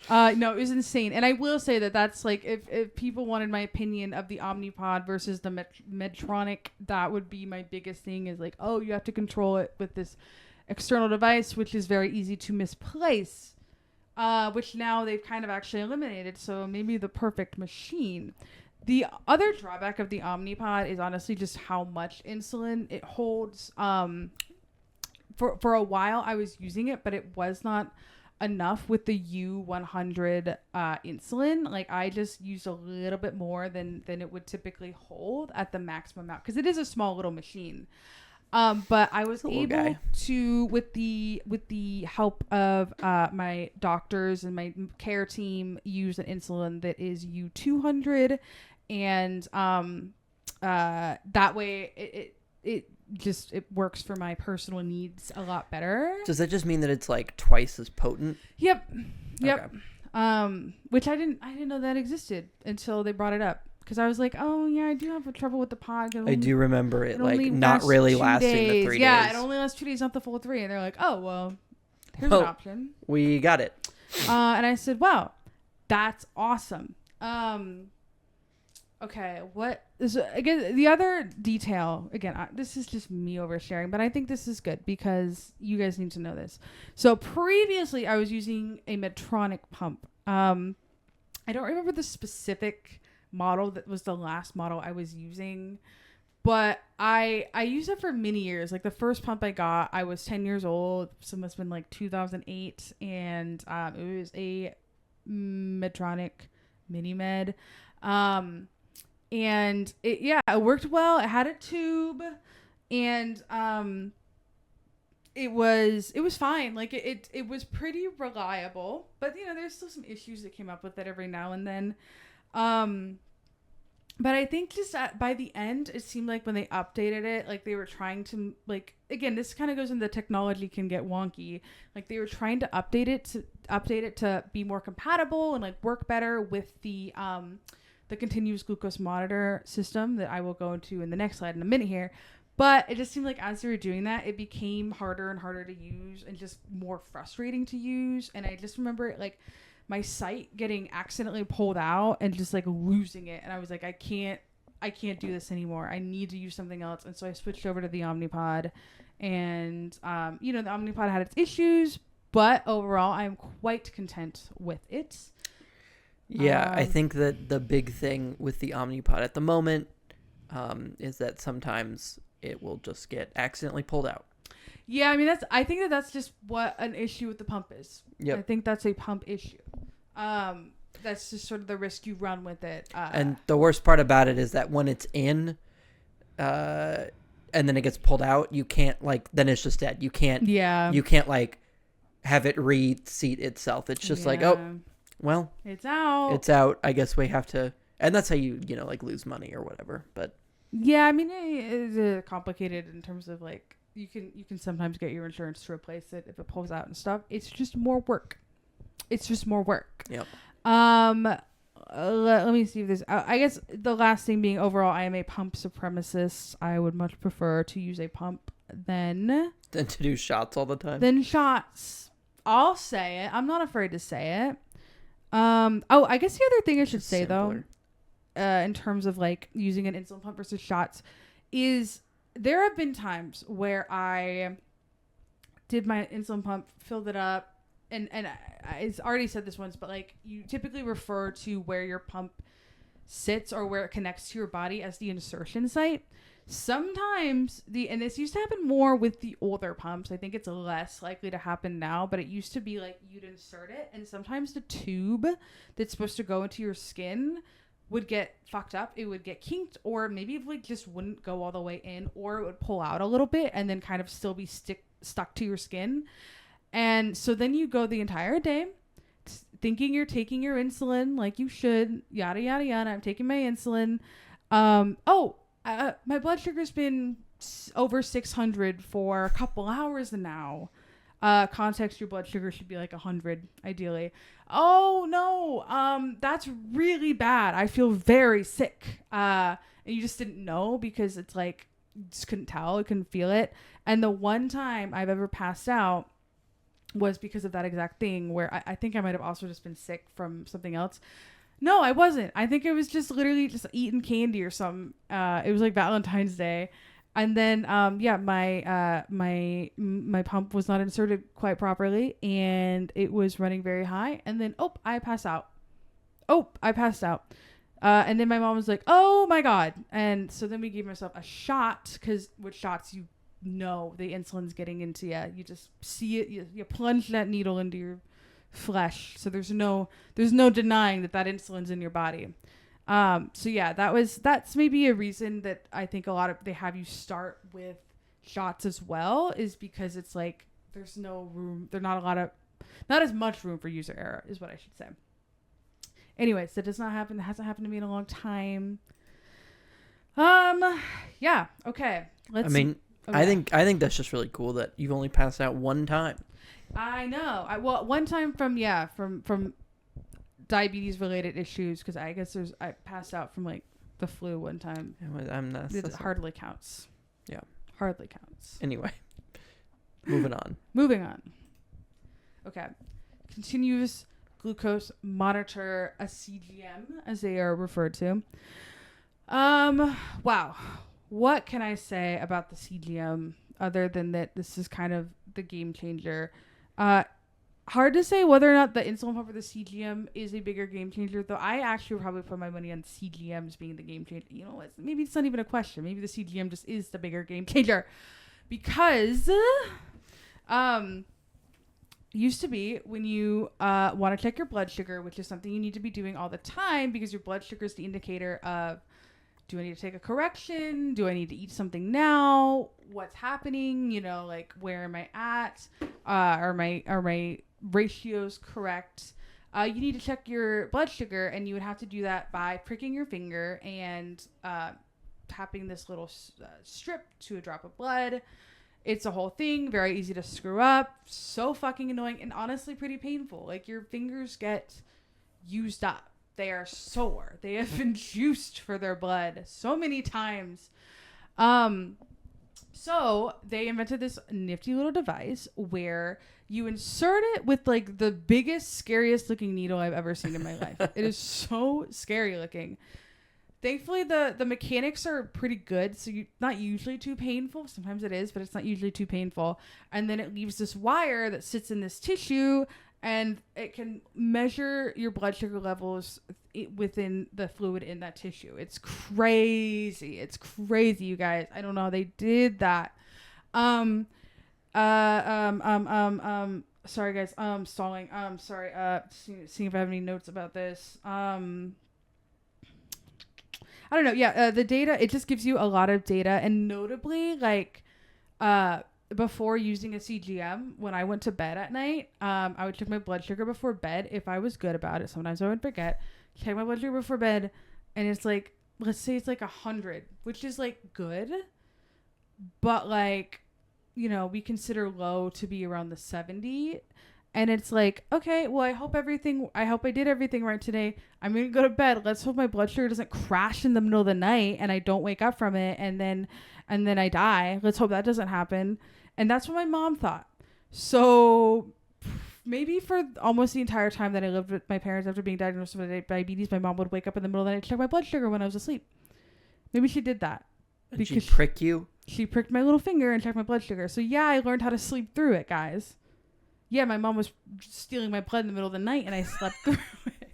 No, it was insane. And I will say that that's like, if people wanted my opinion of the Omnipod versus the Medtronic, that would be my biggest thing is like, oh, you have to control it with this external device, which is very easy to misplace, which now they've kind of actually eliminated. So maybe the perfect machine. The other drawback of the Omnipod is honestly just how much insulin it holds. For a while I was using it, but it was not enough with the U100 insulin. Like I just used a little bit more than it would typically hold at the maximum amount, because it is a small little machine. But I was able to, with the help of my doctors and my care team, use an insulin that is U200, and that way it works for my personal needs a lot better. Does that just mean that it's like twice as potent? Yep. Okay. Which I didn't know that existed until they brought it up, because I was like, oh yeah, I do have trouble with the pod. I do remember it like not really lasting the 3 days. Yeah, it only lasts 2 days, not the full 3. And they're like, oh well, here's an option. We got it. And I said, wow, that's awesome. Okay, what is again the other detail? Again, this is just me oversharing, but I think this is good because you guys need to know this. So previously, I was using a Medtronic pump. I don't remember the specific model that was the last model I was using, but I used it for many years. Like the first pump I got, I was 10 years old, so it must have been like 2008, and it was a Medtronic Mini-Med. And it worked well. It had a tube, and it was fine. Like it was pretty reliable, but there's still some issues that came up with it every now and then. But I think just by the end, it seemed like when they updated it, like they were trying to like, again, this kind of goes into technology can get wonky. Like they were trying to update it to be more compatible and like work better with the continuous glucose monitor system that I will go into in the next slide in a minute here. But it just seemed like as they were doing that, it became harder and harder to use and just more frustrating to use. And I just remember like my site getting accidentally pulled out and just like losing it. And I was like, I can't do this anymore. I need to use something else. And so I switched over to the Omnipod, and, the Omnipod had its issues, but overall I'm quite content with it. Yeah. I think that the big thing with the Omnipod at the moment, is that sometimes it will just get accidentally pulled out. Yeah. I mean, I think that's just what an issue with the pump is. Yep. I think that's a pump issue. That's just sort of the risk you run with it. And the worst part about it is that when it's in, and then it gets pulled out, you can't like, then it's just dead. You can't like have it reseat itself. It's just like, oh, well, it's out. It's out. I guess we have to, and that's how you like lose money or whatever. But yeah, I mean, it's complicated in terms of like, you can sometimes get your insurance to replace it if it pulls out and stuff. It's just more work. Yep. Let me see if there's, I guess the last thing being overall, I am a pump supremacist. I would much prefer to use a pump than to do shots all the time. Than shots. I'll say it. I'm not afraid to say it. I guess the other thing I should say though, in terms of like using an insulin pump versus shots, is there have been times where I did my insulin pump, filled it up, and I've already said this once, but like you typically refer to where your pump sits or where it connects to your body as the insertion site. Sometimes and this used to happen more with the older pumps. I think it's less likely to happen now, but it used to be like you'd insert it and sometimes the tube that's supposed to go into your skin would get fucked up. It would get kinked, or maybe it like just wouldn't go all the way in, or it would pull out a little bit and then kind of still be stuck to your skin. And so then you go the entire day thinking you're taking your insulin like you should, yada, yada, yada. I'm taking my insulin. My blood sugar's been over 600 for a couple hours now. Context, your blood sugar should be like 100, ideally. Oh, no, that's really bad. I feel very sick. And you just didn't know because it's like, you just couldn't tell. You couldn't feel it. And the one time I've ever passed out was because of that exact thing where I think I might have also just been sick from something else. No, I wasn't. I think it was just literally just eating candy or something. It was like Valentine's Day. And then, my pump was not inserted quite properly and it was running very high. And then, I passed out. And then my mom was like, oh my God. And so then we gave myself a shot, because with shots, the insulin's getting into you. You just see it. You plunge that needle into your flesh. So there's no denying that insulin's in your body. That's maybe a reason that I think they have you start with shots as well, is because it's like there's no room. There's not as much room for user error is what I should say. Anyways, that does not happen. That hasn't happened to me in a long time. Yeah. Okay. I think that's just really cool that you've only passed out one time. I know. One time from diabetes related issues, because I guess I passed out from like the flu one time. It hardly counts. Yeah. Hardly counts. Anyway. Moving on. Okay. Continuous glucose monitor, a CGM, as they are referred to. Wow. What can I say about the CGM other than that this is kind of the game changer? Hard to say whether or not the insulin pump or the CGM is a bigger game changer, though I actually would probably put my money on CGMs being the game changer. You know, maybe it's not even a question. Maybe the CGM just is the bigger game changer, because used to be when you want to check your blood sugar, which is something you need to be doing all the time because your blood sugar is the indicator of, do I need to take a correction? Do I need to eat something now? What's happening? You know, like, where am I at? Are my ratios correct? you need to check your blood sugar, and you would have to do that by pricking your finger and tapping this little strip to a drop of blood. It's a whole thing, very easy to screw up, so fucking annoying, and honestly pretty painful. Like, your fingers get used up. They are sore. They have been juiced for their blood so many times. So they invented this nifty little device where you insert it with like the biggest, scariest looking needle I've ever seen in my life. It is so scary looking. Thankfully, the mechanics are pretty good, so not usually too painful. Sometimes it is, but it's not usually too painful. And then it leaves this wire that sits in this tissue, and it can measure your blood sugar levels within the fluid in that tissue. It's crazy. It's crazy, you guys. I don't know how they did that. Sorry, guys. Stalling. Sorry. Seeing if I have any notes about this. I don't know. Yeah, the data, it just gives you a lot of data. And notably, like, before using a CGM, when I went to bed at night, I would check my blood sugar before bed if I was good about it. Sometimes I would forget. Check my blood sugar before bed, and it's like, let's say it's like 100, which is like good. But like, you know, we consider low to be around the 70. And it's like, okay, well, I hope I did everything right today. I'm going to go to bed. Let's hope my blood sugar doesn't crash in the middle of the night and I don't wake up from it and then I die. Let's hope that doesn't happen. And that's what my mom thought. So maybe for almost the entire time that I lived with my parents after being diagnosed with diabetes, my mom would wake up in the middle of the night to check my blood sugar when I was asleep. Maybe she did that. Did she prick you? She pricked my little finger and checked my blood sugar. So yeah, I learned how to sleep through it, guys. Yeah, my mom was stealing my blood in the middle of the night, and I slept through it.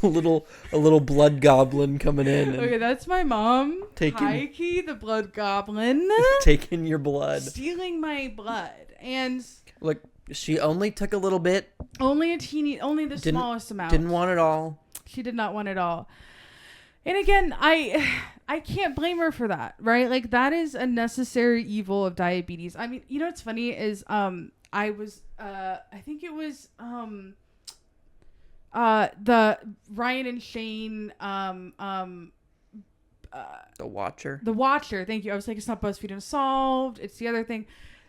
a little blood goblin coming in. Okay, that's my mom. High-key, the blood goblin. Taking your blood. Stealing my blood. And look, she only took a little bit. Only the smallest amount. Didn't want it all. She did not want it all. And again, I can't blame her for that, right? Like, that is a necessary evil of diabetes. I mean, you know what's funny is I was I think it was the Ryan and Shane The Watcher. The Watcher, thank you. I was like, it's not BuzzFeed Unsolved, it's the other thing.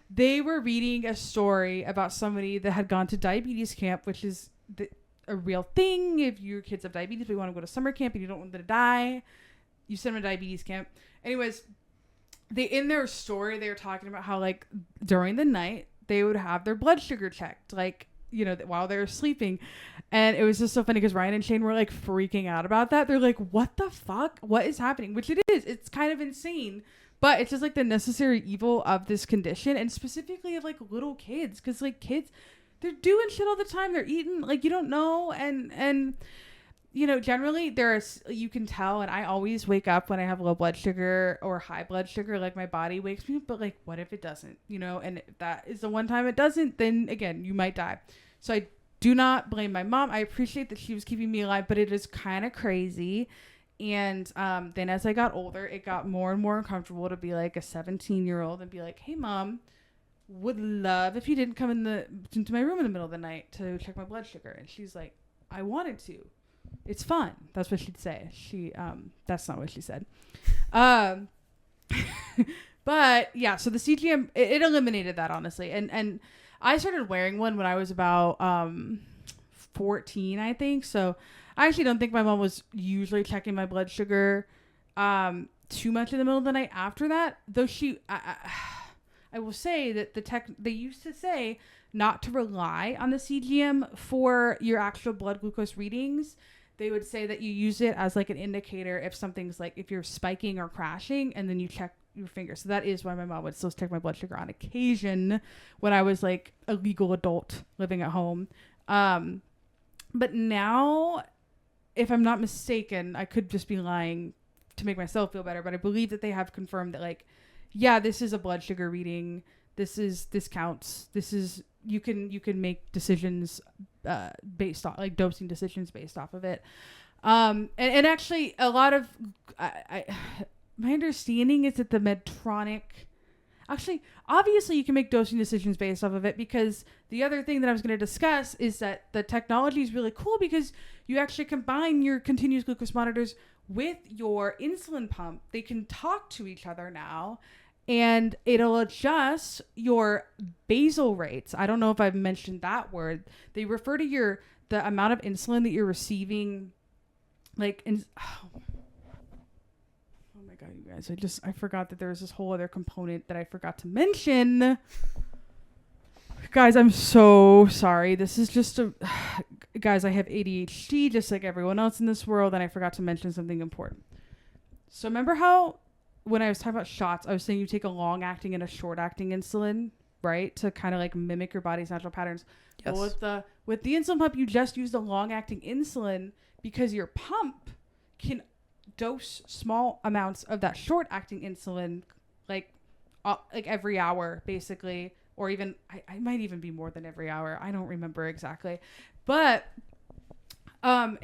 They were reading a story about somebody that had gone to diabetes camp, which is a real thing. If your kids have diabetes, but you want to go to summer camp and you don't want them to die, you send them to diabetes camp. Anyways, in their story, they were talking about how, like, during the night, they would have their blood sugar checked, like, you know, while they were sleeping. And it was just so funny because Ryan and Shane were like freaking out about that. They're like, what the fuck? What is happening? Which it is. It's kind of insane. But it's just like the necessary evil of this condition, and specifically of like little kids. Because like kids, they're doing shit all the time. They're eating, like, you don't know. And you know, generally you can tell. And I always wake up when I have low blood sugar or high blood sugar. Like, my body wakes me up. But like, what if it doesn't? You know, and if that is the one time it doesn't, then again, you might die. So I do not blame my mom. I appreciate that she was keeping me alive, but it is kind of crazy. And then as I got older, it got more and more uncomfortable to be like a 17-year-old and be like, hey, Mom, would love if you didn't come into my room in the middle of the night to check my blood sugar. And she's like, I wanted to. It's fun. That's what she'd say. That's not what she said. But yeah, so the CGM, it eliminated that, honestly. And I started wearing one when I was about 14, I think. So I actually don't think my mom was usually checking my blood sugar too much in the middle of the night after that. Though I will say that they used to say not to rely on the CGM for your actual blood glucose readings. They would say that you use it as like an indicator if something's like, if you're spiking or crashing, and then you check your finger. So that is why my mom would still check my blood sugar on occasion when I was like a legal adult living at home. But now, if I'm not mistaken, I could just be lying to make myself feel better, but I believe that they have confirmed that, like, yeah, this is a blood sugar reading. This counts. You can make decisions based on, like, dosing decisions based off of it. And actually a lot of my understanding is that the Medtronic, actually, obviously you can make dosing decisions based off of it, because the other thing that I was going to discuss is that the technology is really cool because you actually combine your continuous glucose monitors with your insulin pump. They can talk to each other now, and it'll adjust your basal rates. I don't know if I've mentioned that word. They refer to the amount of insulin that you're receiving, like oh my god, you guys, I forgot that there was this whole other component that I forgot to mention. Guys, I'm so sorry. This is just guys, I have ADHD just like everyone else in this world, and I forgot to mention something important. So remember how when I was talking about shots, I was saying you take a long-acting and a short-acting insulin, right? To kind of like mimic your body's natural patterns. Yes. Well, with the insulin pump, you just use the long-acting insulin because your pump can dose small amounts of that short-acting insulin, like every hour, basically, or even I might even be more than every hour. I don't remember exactly, but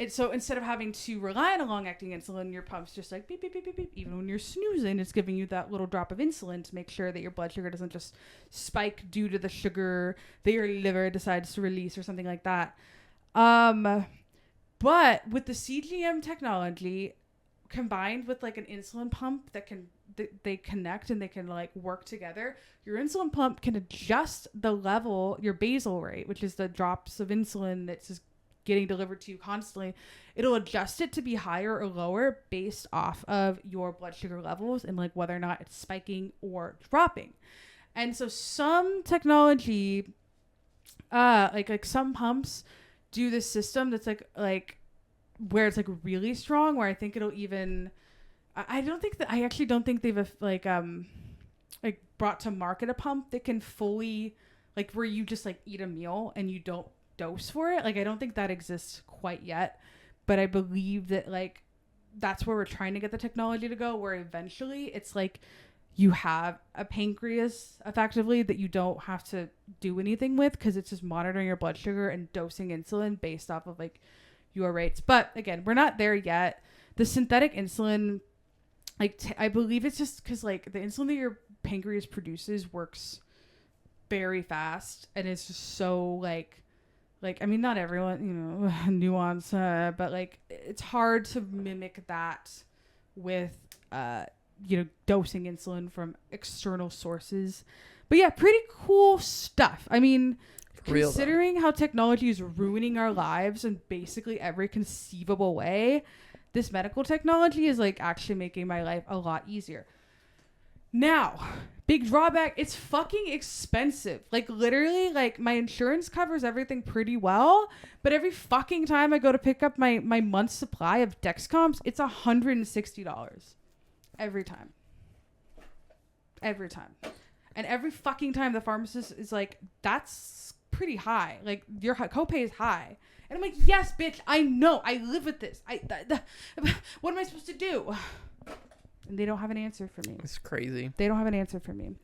so instead of having to rely on a long-acting insulin, your pump's just like beep, beep, beep, beep, beep. Even when you're snoozing, it's giving you that little drop of insulin to make sure that your blood sugar doesn't just spike due to the sugar that your liver decides to release or something like that. But with the CGM technology combined with like an insulin pump that they connect and they can like work together, your insulin pump can adjust the level, your basal rate, which is the drops of insulin that's just getting delivered to you constantly. It'll adjust it to be higher or lower based off of your blood sugar levels and like whether or not it's spiking or dropping. And so some technology, like some pumps do this system that's like where it's like really strong, where I think it'll even, I actually don't think they've like brought to market a pump that can fully, like where you just like eat a meal and you don't dose for it. Like I don't think that exists quite yet, but I believe that like that's where we're trying to get the technology to go, where eventually it's like you have a pancreas effectively that you don't have to do anything with, because it's just monitoring your blood sugar and dosing insulin based off of like your rates. But again, we're not there yet. The synthetic insulin, like I believe it's just because like the insulin that your pancreas produces works very fast, and it's just so like I mean, not everyone, you know, nuance, but like it's hard to mimic that with dosing insulin from external sources. But yeah, pretty cool stuff. I mean, considering how technology is ruining our lives in basically every conceivable way, this medical technology is like actually making my life a lot easier. Now, big drawback, it's fucking expensive. Like literally, like my insurance covers everything pretty well, but every fucking time I go to pick up my month's supply of Dexcoms, it's $160. Every time. And every fucking time the pharmacist is like, that's pretty high. Like your copay is high. And I'm like, yes, bitch, I know. I live with this. What am I supposed to do? And they don't have an answer for me. It's crazy. They don't have an answer for me.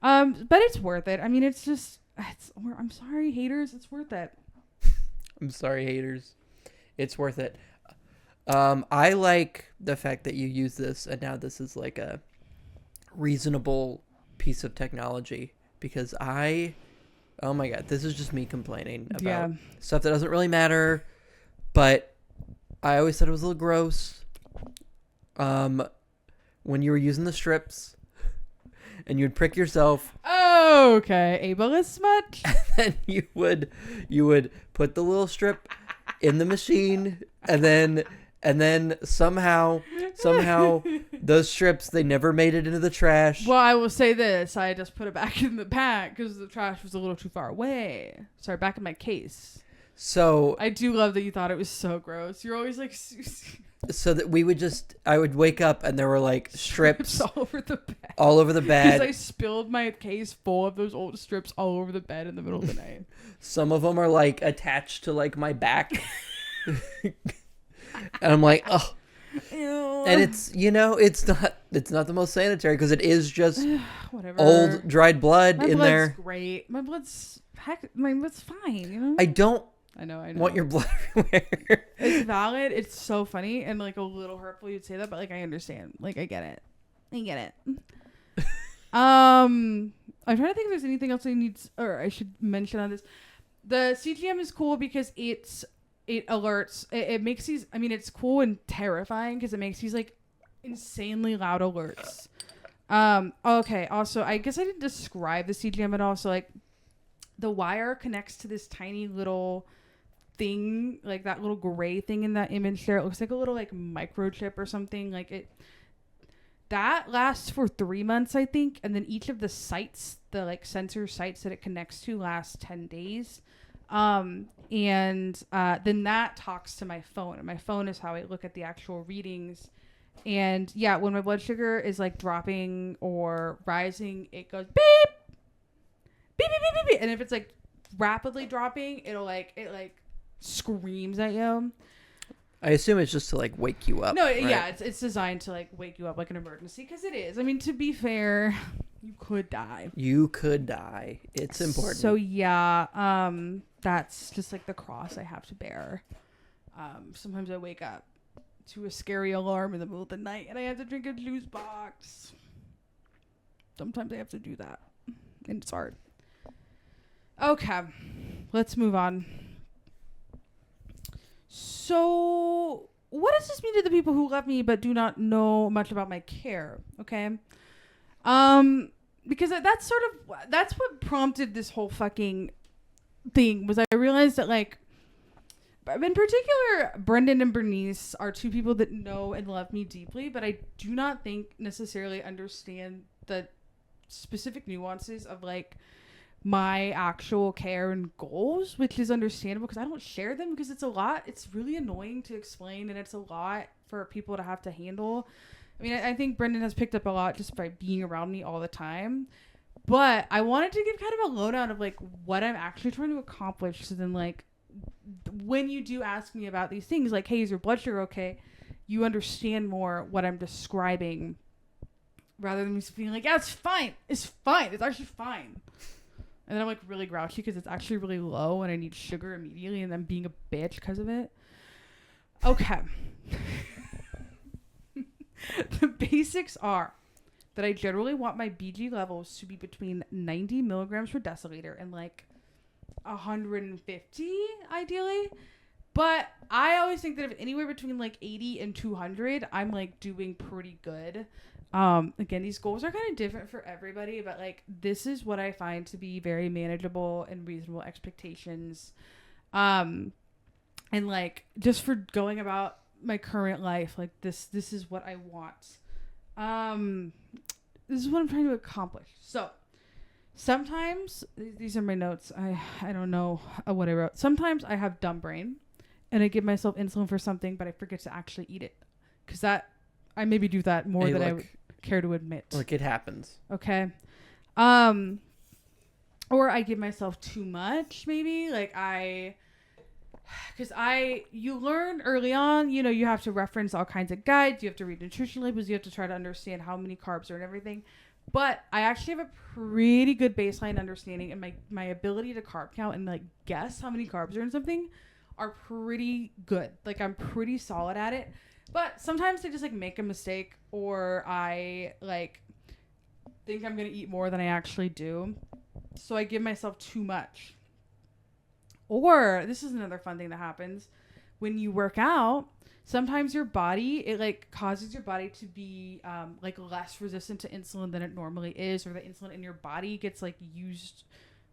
But it's worth it. I mean, I'm sorry, haters. It's worth it. I'm sorry, haters. It's worth it. I like the fact that you use this, and now this is like a reasonable piece of technology, because oh my God, this is just me complaining about stuff that doesn't really matter, but I always thought it was a little gross. When you were using the strips and you'd prick yourself. Oh, okay. Ableist much? And then you would put the little strip in the machine, and then somehow those strips, they never made it into the trash. Well, I will say this. I just put it back in the pack because the trash was a little too far away. Sorry, back in my case. So I do love that you thought it was so gross. You're always like... So that I would wake up and there were like strips all over the bed. Because I spilled my case full of those old strips all over the bed in the middle of the night. Some of them are like attached to like my back. And I'm like, oh. Ew. And it's, it's not the most sanitary, because it is just whatever. Old dried blood in there. My blood's great. My blood's fine, I don't I know. want your blood everywhere. It's valid. It's so funny and like a little hurtful you'd say that, but like I understand. Like I get it. I get it. I'm trying to think if there's anything else I need or I should mention on this. The CGM is cool because it alerts. It makes these. I mean, it's cool and terrifying because it makes these like insanely loud alerts. Okay. Also, I guess I didn't describe the CGM at all. So like, the wire connects to this tiny little thing, like that little gray thing in that image there. It looks like a little like microchip or something. Like it. That lasts for 3 months, I think, and then each of the sites, the like sensor sites that it connects to, lasts 10 days. And then that talks to my phone, and my phone is how I look at the actual readings. And yeah, when my blood sugar is like dropping or rising, it goes beep, beep, beep, beep, beep, beep. And if it's like rapidly dropping, it screams at you. I assume it's just to like wake you up. No, right? yeah, it's designed to like wake you up like an emergency, because it is. I mean, to be fair, you could die. You could die. It's important. So yeah, that's just like the cross I have to bear. Sometimes I wake up to a scary alarm in the middle of the night and I have to drink a juice box. Sometimes I have to do that, and it's hard. Okay, let's move on. So, what does this mean to the people who love me but do not know much about my care? Okay. Because that's what prompted this whole fucking thing, was I realized that, like, in particular, Brendan and Bernice are two people that know and love me deeply, but I do not think necessarily understand the specific nuances of, like, my actual care and goals, which is understandable because I don't share them, because it's a lot. It's really annoying to explain, and it's a lot for people to have to handle. I mean, I think Brendan has picked up a lot just by being around me all the time, but I wanted to give kind of a lowdown of like what I'm actually trying to accomplish. So then, like, when you do ask me about these things, like, hey, is your blood sugar okay, you understand more what I'm describing, rather than me just being like, yeah, it's fine, it's actually fine. And then I'm like really grouchy because it's actually really low and I need sugar immediately, and then being a bitch because of it. Okay. The basics are that I generally want my BG levels to be between 90 milligrams per deciliter and like 150 ideally. But I always think that if anywhere between like 80 and 200, I'm like doing pretty good. Again, these goals are kind of different for everybody, but like this is what I find to be very manageable and reasonable expectations. And like just for going about my current life, like this is what I want. This is what I'm trying to accomplish. So sometimes, these are my notes. I don't know what I wrote. Sometimes I have dumb brain and I give myself insulin for something, but I forget to actually eat it. 'Cause I maybe do that more than I would care to admit. Like, it happens. Okay. Or I give myself too much, maybe. Like you learn early on, you know, you have to reference all kinds of guides. You have to read nutrition labels. You have to try to understand how many carbs are and everything. But I actually have a pretty good baseline understanding, and my ability to carb count and like guess how many carbs are in something are pretty good. Like, I'm pretty solid at it. But sometimes I just like make a mistake, or I like think I'm going to eat more than I actually do. So I give myself too much. Or this is another fun thing that happens when you work out. Sometimes your body, it like causes your body to be like less resistant to insulin than it normally is, or the insulin in your body gets like used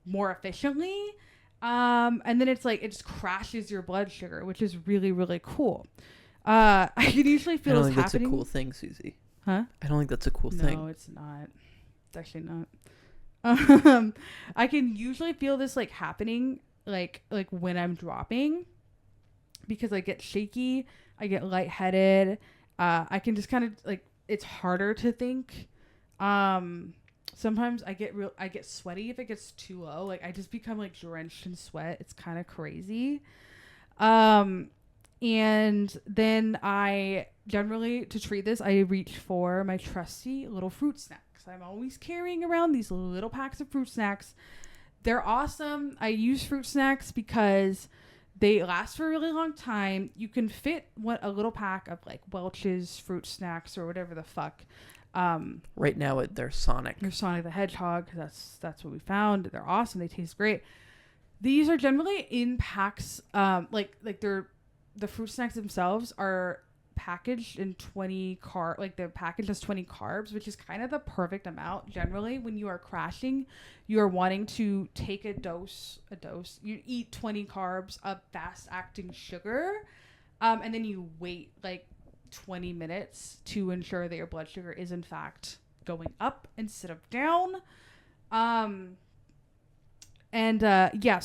more efficiently. And then it's like, it just crashes your blood sugar, which is really, really cool. I can usually feel this happening. I don't think that's a cool thing, Susie. Huh? I don't think that's a cool thing. No, it's not. It's actually not. I can usually feel this like happening like when I'm dropping, because I get shaky, I get lightheaded. I can just kind of like, it's harder to think. Sometimes I get sweaty if it gets too low. Like, I just become like drenched in sweat. It's kind of crazy. And then I generally, to treat this, I reach for my trusty little fruit snacks. I'm always carrying around these little packs of fruit snacks. They're awesome. I use fruit snacks because they last for a really long time. You can fit a little pack of like Welch's fruit snacks or whatever the fuck Right now, they're Sonic. They're Sonic the Hedgehog. That's what we found. They're awesome. They taste great. These are generally in packs. Like the fruit snacks themselves are packaged in 20 like the package has 20 carbs, which is kind of the perfect amount. Generally, when you are crashing, you are wanting to take a dose. You eat 20 carbs of fast acting sugar, and then you wait like 20 minutes to ensure that your blood sugar is in fact going up instead of down. So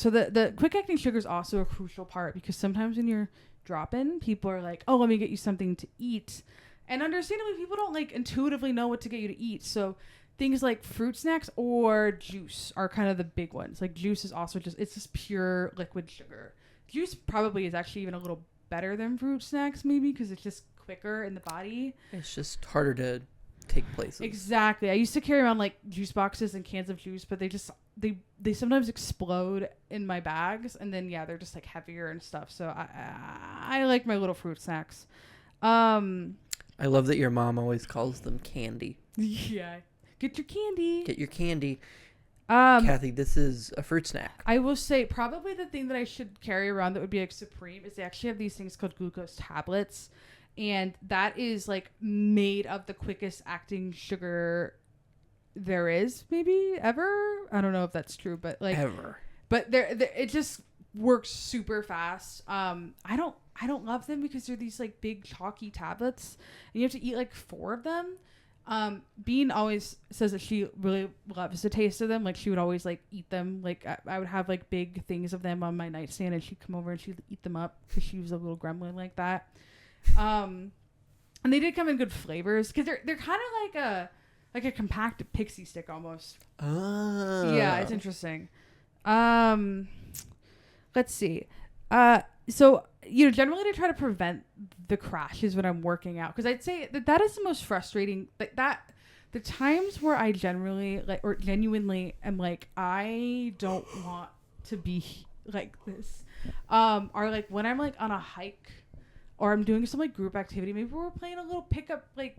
the quick acting sugar is also a crucial part, because sometimes when you're dropping, people are like, oh, let me get you something to eat, and understandably people don't like intuitively know what to get you to eat. So things like fruit snacks or juice are kind of the big ones. Like juice is also it's just pure liquid sugar. Juice probably is actually even a little better than fruit snacks, maybe because it's just quicker in the body. It's just harder to take places. Exactly. I used to carry around like juice boxes and cans of juice, but they sometimes explode in my bags, and then they're just like heavier and stuff. So I like my little fruit snacks. I love that your mom always calls them candy. Yeah. Get your candy. Get your candy. Kathy, this is a fruit snack. I will say probably the thing that I should carry around that would be like supreme is they actually have these things called glucose tablets. And that is like made of the quickest acting sugar there is, maybe ever. I don't know if that's true, but like ever. But it just works super fast. I don't love them because they're these like big chalky tablets, and you have to eat like 4 of them. Bean always says that she really loves the taste of them. Like she would always like eat them. Like I would have like big things of them on my nightstand, and she'd come over and she'd eat them up because she was a little gremlin like that. And they did come in good flavors because they're kind of like a compacted pixie stick almost. Oh. Yeah, it's interesting. Let's see. So generally I try to prevent the crashes when I'm working out, because I'd say that is the most frustrating. Like that, the times where I generally like or genuinely am like I don't want to be like this, are like when I'm like on a hike. Or I'm doing some like group activity. Maybe we're playing a little pickup like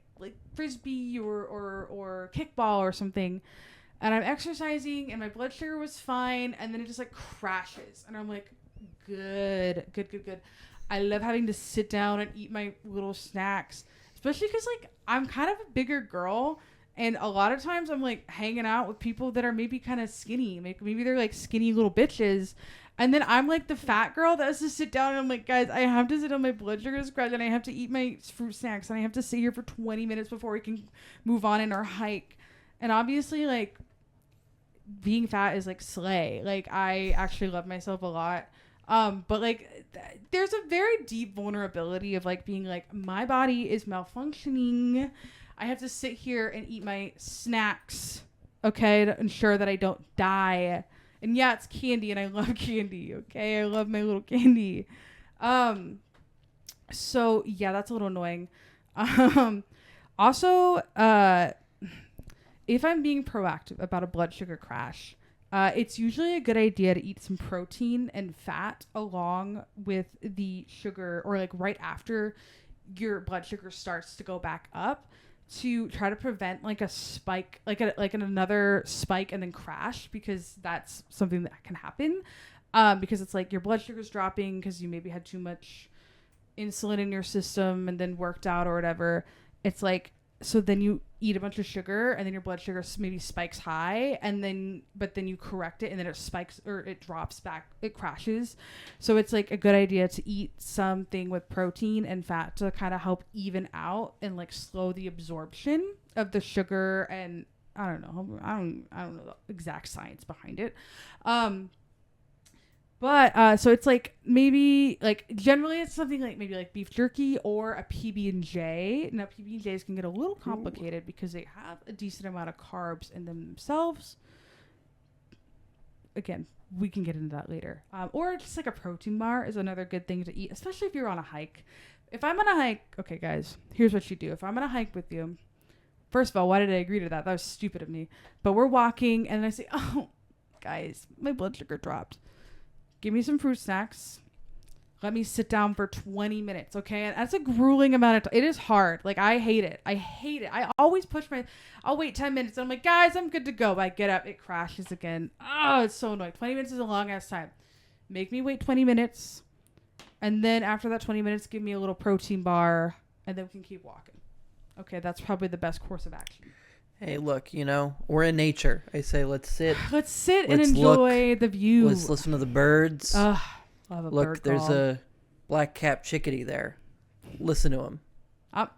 frisbee or kickball or something. And I'm exercising and my blood sugar was fine. And then it just like crashes. And I'm like, good. I love having to sit down and eat my little snacks. Especially because like I'm kind of a bigger girl. And a lot of times I'm like hanging out with people that are maybe kind of skinny. Maybe they're like skinny little bitches. And then I'm like the fat girl that has to sit down, and I'm like, guys, I have to sit down, my blood sugar is crash, and I have to eat my fruit snacks, and I have to sit here for 20 minutes before we can move on in our hike. And obviously, like, being fat is like slay. Like, I actually love myself a lot. But like, there's a very deep vulnerability of like being like, my body is malfunctioning. I have to sit here and eat my snacks, okay, to ensure that I don't die. And yeah, it's candy, and I love candy, okay? I love my little candy. So, yeah, that's a little annoying. Also, if I'm being proactive about a blood sugar crash, it's usually a good idea to eat some protein and fat along with the sugar, or like right after your blood sugar starts to go back up, to try to prevent like a spike, like another spike and then crash, because that's something that can happen. Because it's like your blood sugar's dropping because you maybe had too much insulin in your system and then worked out or whatever. It's like, so then you eat a bunch of sugar and then your blood sugar maybe spikes high, but then you correct it and then it spikes, or it drops back, it crashes. So it's like a good idea to eat something with protein and fat to kind of help even out and like slow the absorption of the sugar. And I don't know the exact science behind it. But so it's like maybe like generally it's something like maybe like beef jerky or a PB&J. Now PB&Js can get a little complicated because they have a decent amount of carbs in them themselves. Again, we can get into that later. Or just like a protein bar is another good thing to eat, especially if you're on a hike. If I'm on a hike, okay guys, here's what you do. If I'm on a hike with you, first of all, why did I agree to that? That was stupid of me. But we're walking and I say, oh guys, my blood sugar dropped. Give me some fruit snacks. Let me sit down for 20 minutes, okay? And that's a grueling amount of time. It is hard. Like, I hate it. I always I'll wait 10 minutes. And I'm like, guys, I'm good to go. But I get up. It crashes again. Oh, it's so annoying. 20 minutes is a long-ass time. Make me wait 20 minutes. And then after that 20 minutes, give me a little protein bar. And then we can keep walking. Okay, that's probably the best course of action. Hey, look, we're in nature. I say let's sit. Let's sit and enjoy the view. Let's listen to the birds. Love a Look, bird there's call. a black-capped chickadee there. Listen to him. I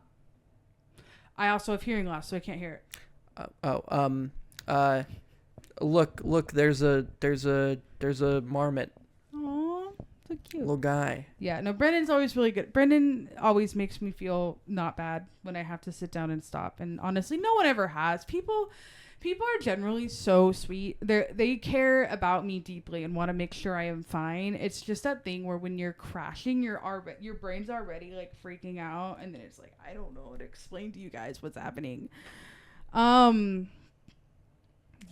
also have hearing loss, so I can't hear it. Look, there's a marmot. Aw, so cute. Little guy. Yeah, no, Brendan's always really good. Brendan always makes me feel not bad when I have to sit down and stop. And honestly, no one ever has. People are generally so sweet. They care about me deeply and want to make sure I am fine. It's just that thing where when you're crashing, your brain's already like freaking out, and then it's like, I don't know how to explain to you guys what's happening.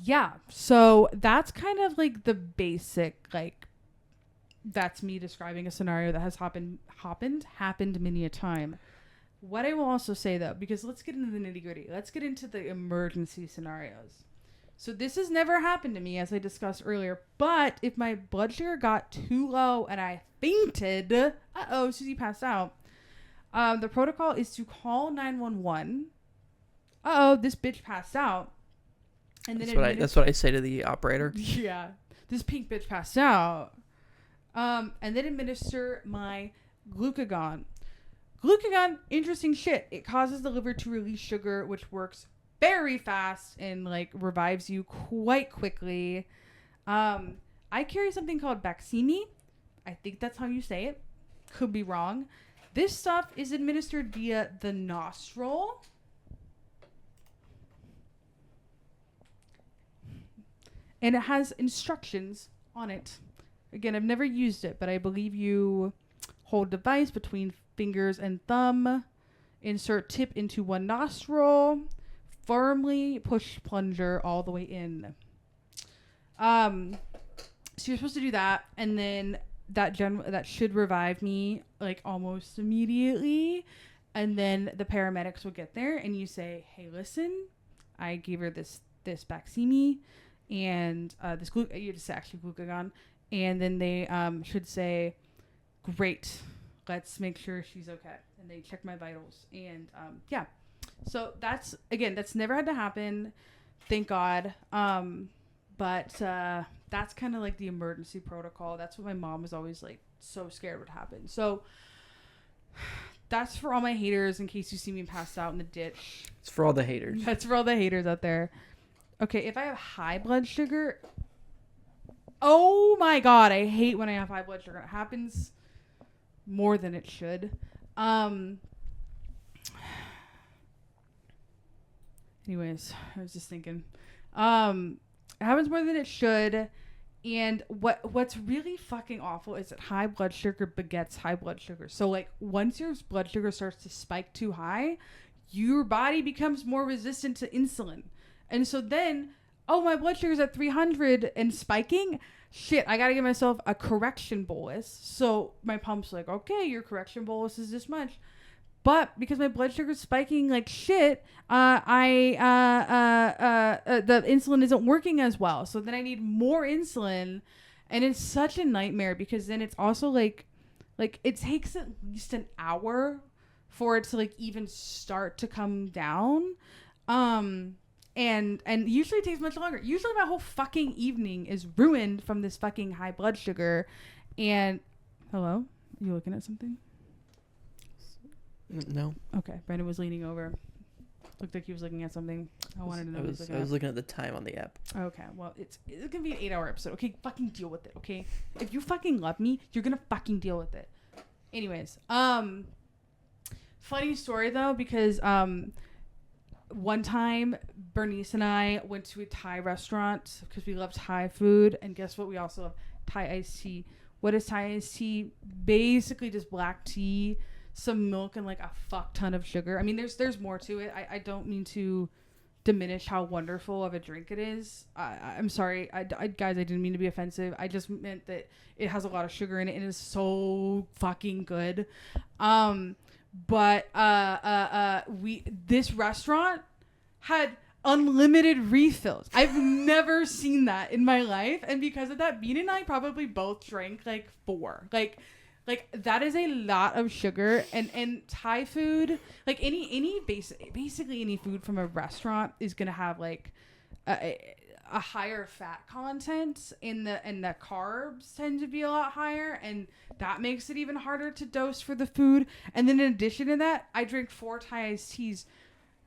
Yeah. So that's kind of like the basic, like, that's me describing a scenario that has happened many a time. What I will also say, though, because let's get into the nitty-gritty. Let's get into the emergency scenarios. So this has never happened to me, as I discussed earlier. But if my blood sugar got too low and I fainted, Susie passed out. The protocol is to call 911. This bitch passed out. And then that's what I say to the operator. Yeah, this pink bitch passed out. And then administer my glucagon. Glucagon, interesting shit. It causes the liver to release sugar, which works very fast and like revives you quite quickly. I carry something called Baqsimi. I think that's how you say it. Could be wrong. This stuff is administered via the nostril. And it has instructions on it. Again, I've never used it, but I believe you hold device between fingers and thumb, insert tip into one nostril, firmly push plunger all the way in. So you're supposed to do that, and then that should revive me like almost immediately. And then the paramedics will get there, and you say, "Hey, listen, I gave her this Baqsimi and you just say actually glucagon," and then they should say, "Great. Let's make sure she's okay." And they check my vitals. And yeah. So that's never had to happen. Thank God. But that's kind of like the emergency protocol. That's what my mom was always like so scared would happen. So that's for all my haters in case you see me passed out in the ditch. It's for all the haters. That's for all the haters out there. Okay, if I have high blood sugar, oh my God, I hate when I have high blood sugar. It happens more than it should. Anyways, I was just thinking. It happens more than it should. And what's really fucking awful is that high blood sugar begets high blood sugar. So like once your blood sugar starts to spike too high, your body becomes more resistant to insulin. And so then, my blood sugar's at 300 and spiking. Shit, I gotta give myself a correction bolus. So my pump's like, okay, your correction bolus is this much. But because my blood sugar's spiking like shit, the insulin isn't working as well. So then I need more insulin, and it's such a nightmare because then it's also like it takes at least an hour for it to like even start to come down. And usually it takes much longer. Usually my whole fucking evening is ruined from this fucking high blood sugar. And hello, are you looking at something? No. Okay, Brendan was leaning over. Looked like he was looking at something. I wanted to know. I was looking at the time on the app. Okay, well, it's gonna be an 8-hour episode. Okay, fucking deal with it. Okay, if you fucking love me, you're gonna fucking deal with it. Anyways, funny story though, because one time Bernice and I went to a Thai restaurant because we love Thai food, and guess what? We also love Thai iced tea. What is Thai iced tea? Basically, just black tea, some milk, and like a fuck ton of sugar. I mean, there's more to it. I don't mean to diminish how wonderful of a drink it is. I'm sorry, guys, I didn't mean to be offensive. I just meant that it has a lot of sugar in it and is so fucking good. But this restaurant had unlimited refills. I've never seen that in my life, and because of that, Bean and I probably both drank like 4. Like that is a lot of sugar, and Thai food, like any basically any food from a restaurant is gonna have like a higher fat content, and the carbs tend to be a lot higher, and that makes it even harder to dose for the food. And then in addition to that, I drank 4 Thai iced teas.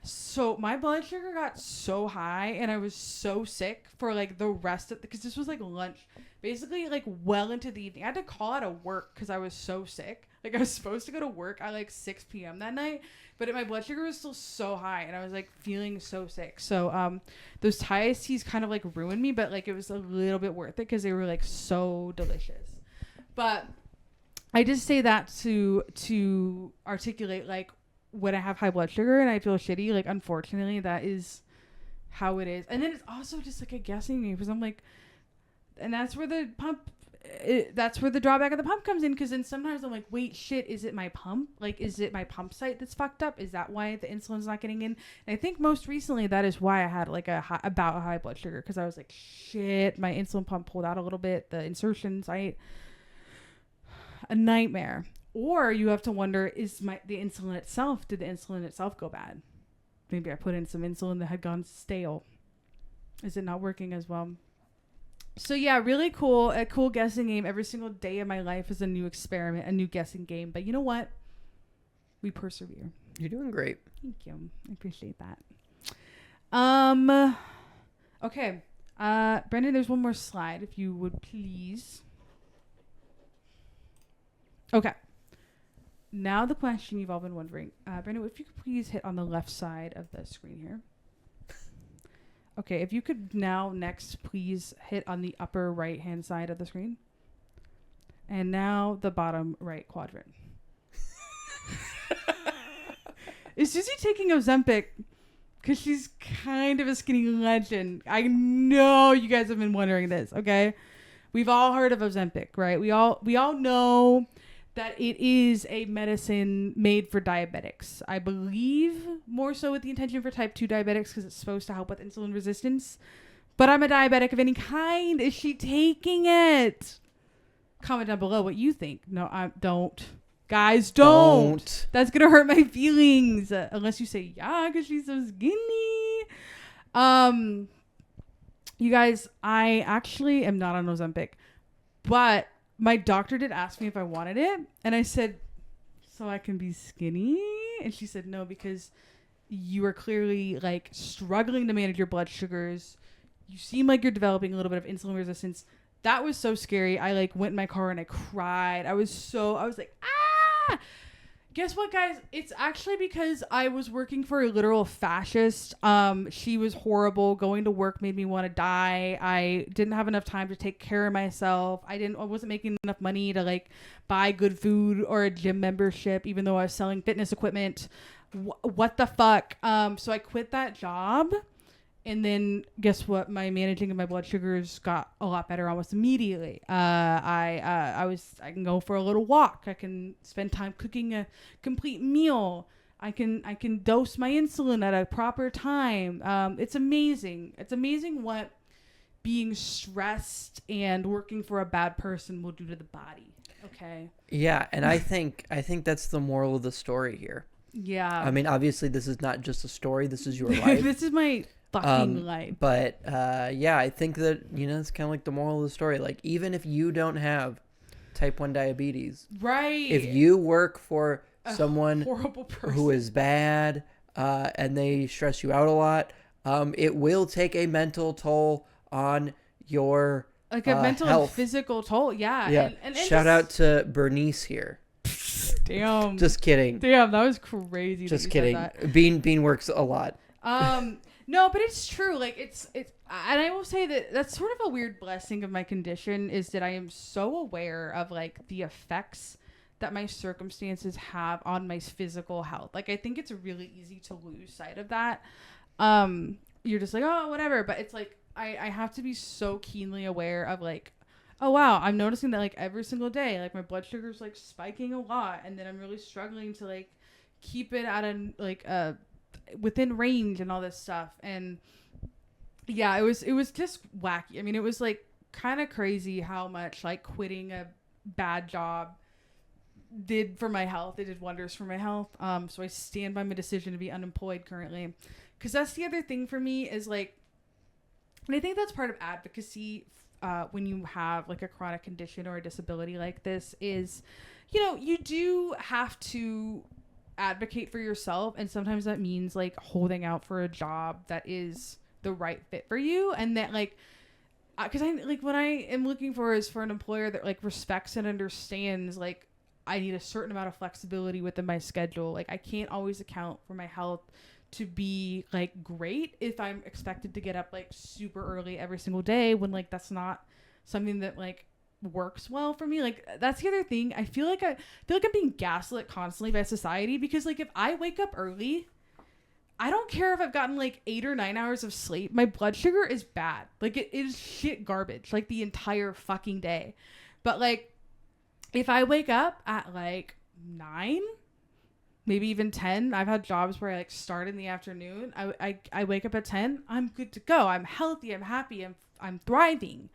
So my blood sugar got so high, and I was so sick for like the rest of because this was like lunch, basically like well into the evening. I had to call out of work because I was so sick. Like I was supposed to go to work at like 6 p.m. that night, but my blood sugar was still so high, and I was like feeling so sick. So those Thai iced teas kind of like ruined me, but like it was a little bit worth it because they were like so delicious. But I just say that to articulate like, when I have high blood sugar and I feel shitty, like unfortunately that is how it is. And then it's also just like a guessing game because I'm like, and that's where the drawback of the pump comes in, because then sometimes I'm like, wait, shit, is it my pump? Like, is it my pump site that's fucked up? Is that why the insulin's not getting in? And I think most recently that is why I had like about a high blood sugar, because I was like, shit, my insulin pump pulled out a little bit, the insertion site, a nightmare. Or you have to wonder, did the insulin itself go bad? Maybe I put in some insulin that had gone stale. Is it not working as well? So yeah, really cool. A cool guessing game. Every single day of my life is a new experiment, a new guessing game. But you know what? We persevere. You're doing great. Thank you. I appreciate that. Okay. Brendan, there's one more slide, if you would please. Okay. Now the question you've all been wondering. Brendan, if you could please hit on the left side of the screen here. Okay, if you could now next please hit on the upper right-hand side of the screen. And now the bottom right quadrant. Is Susie taking Ozempic? Because she's kind of a skinny legend. I know you guys have been wondering this, okay? We've all heard of Ozempic, right? We all know that it is a medicine made for diabetics. I believe more so with the intention for type 2 diabetics, because it's supposed to help with insulin resistance. But I'm a diabetic of any kind. Is she taking it? Comment down below what you think. No, I don't. Guys, don't. That's going to hurt my feelings. Unless you say, yeah, because she's so skinny. You guys, I actually am not on Ozempic. But my doctor did ask me if I wanted it. And I said, so I can be skinny? And she said, no, because you are clearly like struggling to manage your blood sugars. You seem like you're developing a little bit of insulin resistance. That was so scary. I like went in my car and I cried. I was like, ah! Guess what, guys? It's actually because I was working for a literal fascist. She was horrible. Going to work made me want to die. I didn't have enough time to take care of myself. I wasn't making enough money to like buy good food or a gym membership, even though I was selling fitness equipment. What the fuck? So I quit that job. And then guess what? My managing of my blood sugars got a lot better almost immediately. I can go for a little walk. I can spend time cooking a complete meal. I can dose my insulin at a proper time. It's amazing. It's amazing what being stressed and working for a bad person will do to the body. Okay. Yeah, and I think that's the moral of the story here. Yeah. I mean, obviously this is not just a story. This is your life. This is my fucking life. But yeah, I think that, it's kind of like the moral of the story. Like, even if you don't have type 1 diabetes, right? If you work for someone horrible person who is bad and they stress you out a lot, it will take a mental toll on your like a mental health. And physical toll. Yeah. Yeah. And shout out to Bernice here. Damn. Just kidding. Damn, that was crazy. Just kidding. Bean works a lot. No, but it's true. Like it's, and I will say that that's sort of a weird blessing of my condition, is that I am so aware of like the effects that my circumstances have on my physical health. Like I think it's really easy to lose sight of that. you're just like, oh, whatever. But it's like, I have to be so keenly aware of like, oh, wow, I'm noticing that like every single day, like my blood sugar's like spiking a lot. And then I'm really struggling to like keep it at within range and all this stuff. And yeah, it was just wacky. I mean, it was like kind of crazy how much like quitting a bad job did for my health. It did wonders for my health. So I stand by my decision to be unemployed currently, because that's the other thing for me is like, and I think that's part of advocacy when you have like a chronic condition or a disability like this is, you know, you do have to advocate for yourself, and sometimes that means like holding out for a job that is the right fit for you, and that like because I like what I am looking for is for an employer that like respects and understands like I need a certain amount of flexibility within my schedule. Like I can't always account for my health to be like great if I'm expected to get up like super early every single day when like that's not something that like works well for me. Like that's the other thing. I feel like I'm being gaslit constantly by society, because like if I wake up early, I don't care if I've gotten like 8 or 9 hours of sleep, my blood sugar is bad. Like it is shit garbage like the entire fucking day. But like if I wake up at like 9, maybe even 10, I've had jobs where I like start in the afternoon. I wake up at 10, I'm good to go. I'm healthy, I'm happy, I'm thriving.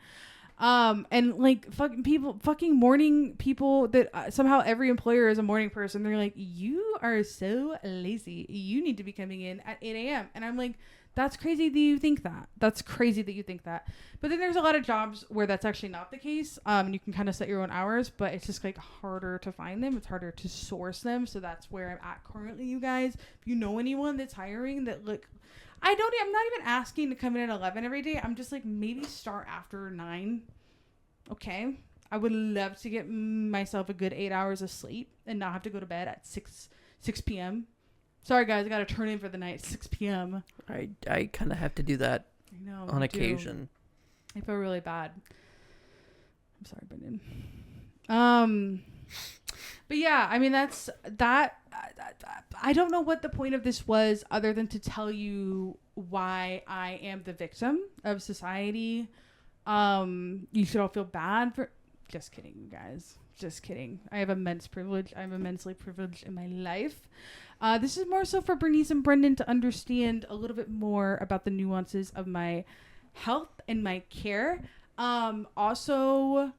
And like fucking morning people that somehow every employer is a morning person. They're like, you are so lazy. You need to be coming in at 8 a.m. And I'm like, that's crazy that you think that. That's crazy that you think that. But then there's a lot of jobs where that's actually not the case. And you can kind of set your own hours, but it's just like harder to find them. It's harder to source them. So that's where I'm at currently, you guys. If you know anyone that's hiring that like, I'm not even asking to come in at 11 every day. I'm just like, maybe start after 9. Okay. I would love to get myself a good 8 hours of sleep and not have to go to bed at 6 p.m. Sorry guys, I got to turn in for the night at 6 p.m. I kind of have to do that on occasion. I feel really bad. I'm sorry, Brendan. But yeah, I mean, that's that. I don't know what the point of this was other than to tell you why I am the victim of society. You should all feel bad for... Just kidding, you guys. Just kidding. I have immense privilege. I'm immensely privileged in my life. This is more so for Bernice and Brendan to understand a little bit more about the nuances of my health and my care. Also,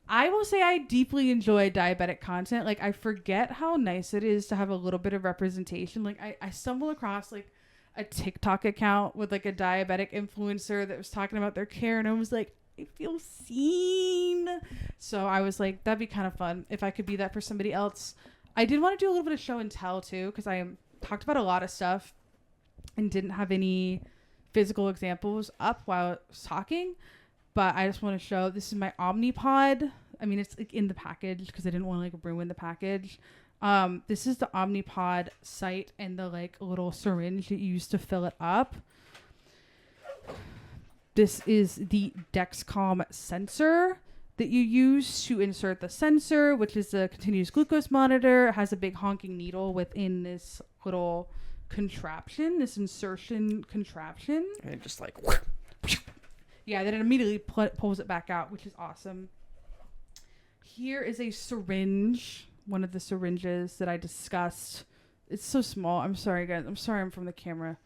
I will say I deeply enjoy diabetic content. Like, I forget how nice it is to have a little bit of representation. Like, I stumble across, like, a TikTok account with, like, a diabetic influencer that was talking about their care, and I was like, I feel seen. So I was like, that'd be kind of fun if I could be that for somebody else. I did want to do a little bit of show and tell, too, because I talked about a lot of stuff and didn't have any physical examples up while I was talking. But I just want to show, this is my Omnipod. I mean, it's like in the package because I didn't want to like ruin the package. This is the Omnipod site and the like little syringe that you use to fill it up. This is the Dexcom sensor that you use to insert the sensor, which is a continuous glucose monitor. It has a big honking needle within this little contraption, this insertion contraption. And it just like... Yeah, then it immediately pulls it back out, which is awesome. Here is a syringe, one of the syringes that I discussed. It's so small. I'm sorry, guys. I'm sorry I'm from the camera.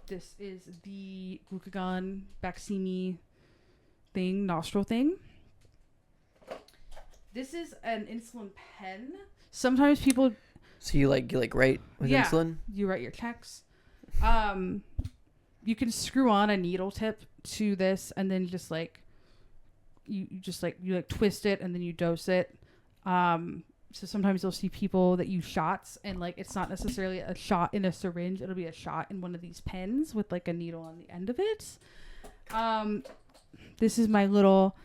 This is the glucagon Baqsimi thing, nostril thing. This is an insulin pen. Sometimes people... So you like write with insulin? You write your checks. You can screw on a needle tip to this and then just like you twist it and then you dose it. So sometimes you'll see people that use shots and like it's not necessarily a shot in a syringe, it'll be a shot in one of these pens with like a needle on the end of it. This is my little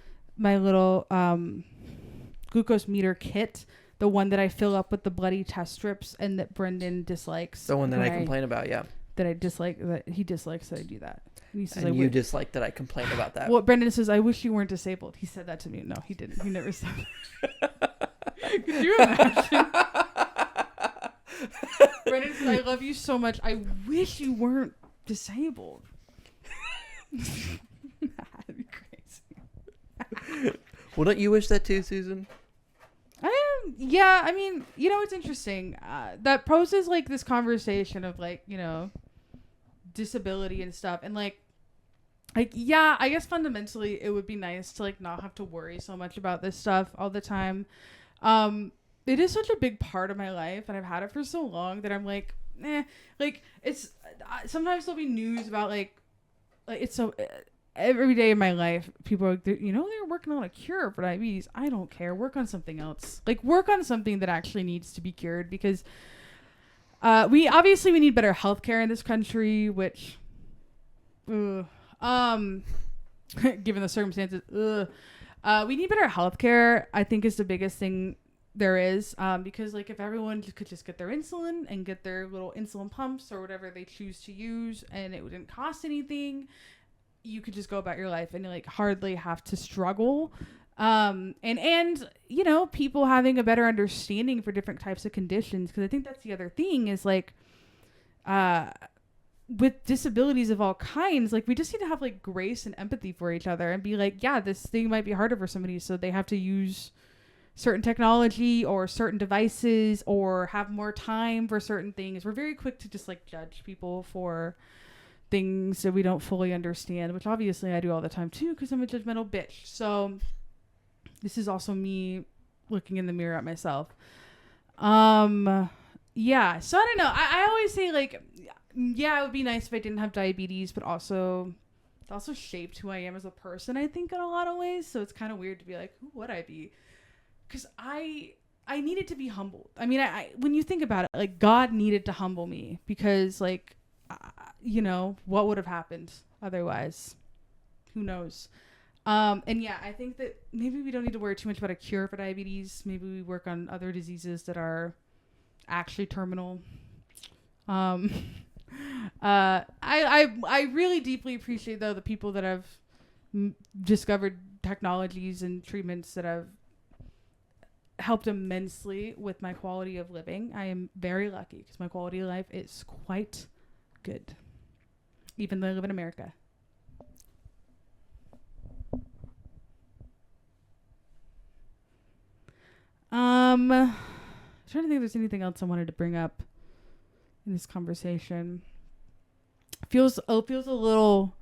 glucose meter kit. The one that I fill up with the bloody test strips and that Brendan dislikes. The one that I complain about, yeah. That I dislike, that he dislikes that I do that. And he says, and you dislike that I complain about that. Well, Brendan says, I wish you weren't disabled. He said that to me. No, he didn't. He never said that. Could you imagine? Brendan, I love you so much. I wish you weren't disabled. That'd be crazy. Well, don't you wish that too, Susan? Yeah, I mean, it's interesting. That poses like this conversation of like, disability and stuff. And like, yeah, I guess fundamentally it would be nice to like not have to worry so much about this stuff all the time. It is such a big part of my life, and I've had it for so long that I'm like, like it's sometimes there'll be news about like it's so every day of my life people are like, they're working on a cure for diabetes. I don't care. Work on something else. Like work on something that actually needs to be cured, because we need better healthcare in this country, which given the circumstances, we need better healthcare, I think, is the biggest thing there is, because like if everyone could just get their insulin and get their little insulin pumps or whatever they choose to use, and it wouldn't cost anything, you could just go about your life and like hardly have to struggle. And people having a better understanding for different types of conditions, because I think that's the other thing is like with disabilities of all kinds, like we just need to have like grace and empathy for each other and be like, yeah, this thing might be harder for somebody, so they have to use certain technology or certain devices or have more time for certain things. We're very quick to just like judge people for things that we don't fully understand, which obviously I do all the time too, because I'm a judgmental bitch. So this is also me looking in the mirror at myself. Yeah, so I don't know. I always say like, yeah, it would be nice if I didn't have diabetes, but also it also shaped who I am as a person, I think, in a lot of ways. So it's kind of weird to be like, who would I be? Because I needed to be humbled. I mean, I when you think about it, like God needed to humble me, because like, what would have happened otherwise? Who knows? And yeah, I think that maybe we don't need to worry too much about a cure for diabetes. Maybe we work on other diseases that are actually terminal. I really deeply appreciate though the people that have discovered technologies and treatments that have helped immensely with my quality of living. I am very lucky because my quality of life is quite good, even though I live in America. I'm trying to think if there's anything else I wanted to bring up in this conversation. It feels a little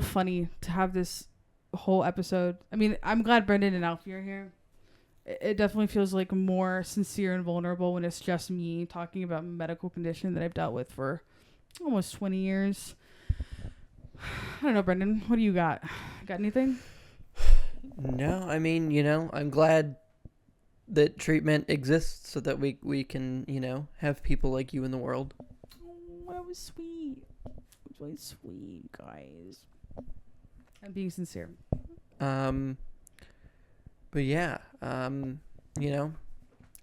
funny to have this whole episode. I mean, I'm glad Brendan and Alfie are here. It definitely feels like more sincere and vulnerable when it's just me talking about a medical condition that I've dealt with for almost 20 years. I don't know, Brendan. What do you got? Got anything? No, I mean, I'm glad that treatment exists so that we can, have people like you in the world. Oh, that was sweet. It was really sweet, guys. I'm being sincere. But yeah, now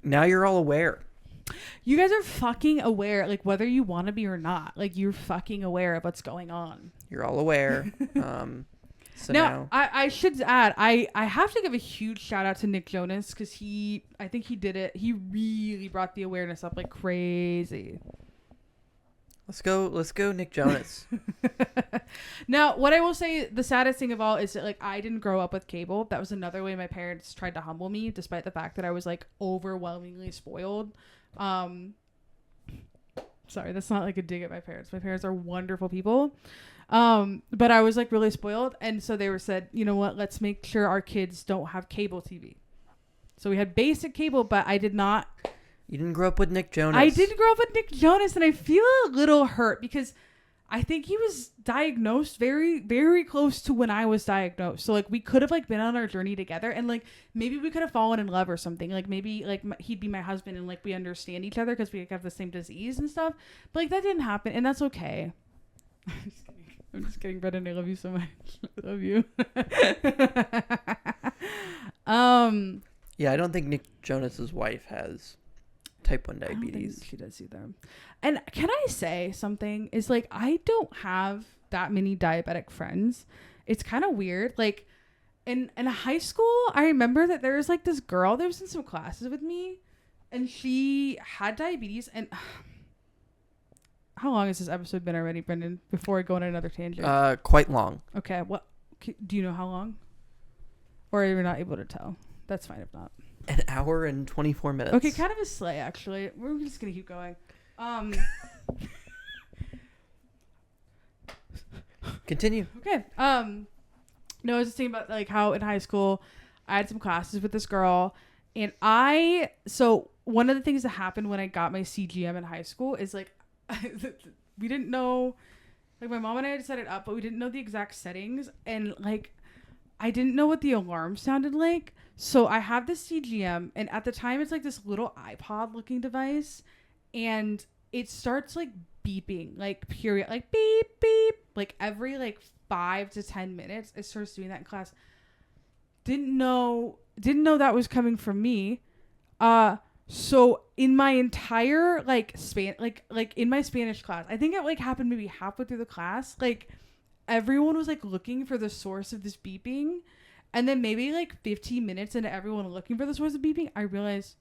you're all aware. You guys are fucking aware, like whether you want to be or not. Like you're fucking aware of what's going on. You're all aware. So now I should add, I have to give a huge shout out to Nick Jonas, because I think he did it. He really brought the awareness up like crazy. Let's go, Nick Jonas. Now, what I will say, the saddest thing of all is that like I didn't grow up with cable. That was another way my parents tried to humble me, despite the fact that I was like overwhelmingly spoiled. Sorry, that's not like a dig at my parents. My parents are wonderful people. But I was like really spoiled, and so they said, you know what, let's make sure our kids don't have cable TV. So we had basic cable, but I did not. You didn't grow up with Nick Jonas. I didn't grow up with Nick Jonas, and I feel a little hurt because I think he was diagnosed very, very close to when I was diagnosed. So like we could have like been on our journey together, and like maybe we could have fallen in love or something. Like maybe like he'd be my husband, and like we understand each other because we have the same disease and stuff. But like that didn't happen, and that's okay. I'm just kidding, Brendan. I love you so much. I love you. Yeah, I don't think Nick Jonas's wife has type 1 diabetes. I don't think she does either. And can I say something? Is like I don't have that many diabetic friends. It's kind of weird. Like in high school, I remember that there was like this girl that was in some classes with me, And she had diabetes. And how long has this episode been already, Brendan? Before I go on another tangent. Quite long. Okay. What? Do you know how long? Or you're not able to tell? That's fine if not. An hour and 24 minutes. Okay, kind of a sleigh, actually. We're just going to keep going. Continue. Okay. No, I was just thinking about like how in high school I had some classes with this girl, and so one of the things that happened when I got my CGM in high school is like we didn't know, like my mom and I had set it up, but we didn't know the exact settings, and like I didn't know what the alarm sounded like. So I have this CGM, and at the time it's like this little iPod looking device, and it starts like beeping, like period, like beep beep, like every like 5 to 10 minutes. It starts doing that in class. Didn't know that was coming from me. So in my entire like in my Spanish class, I think it like happened maybe halfway through the class, like everyone was like looking for the source of this beeping. And then maybe like 15 minutes into everyone looking for the source of beeping, I realized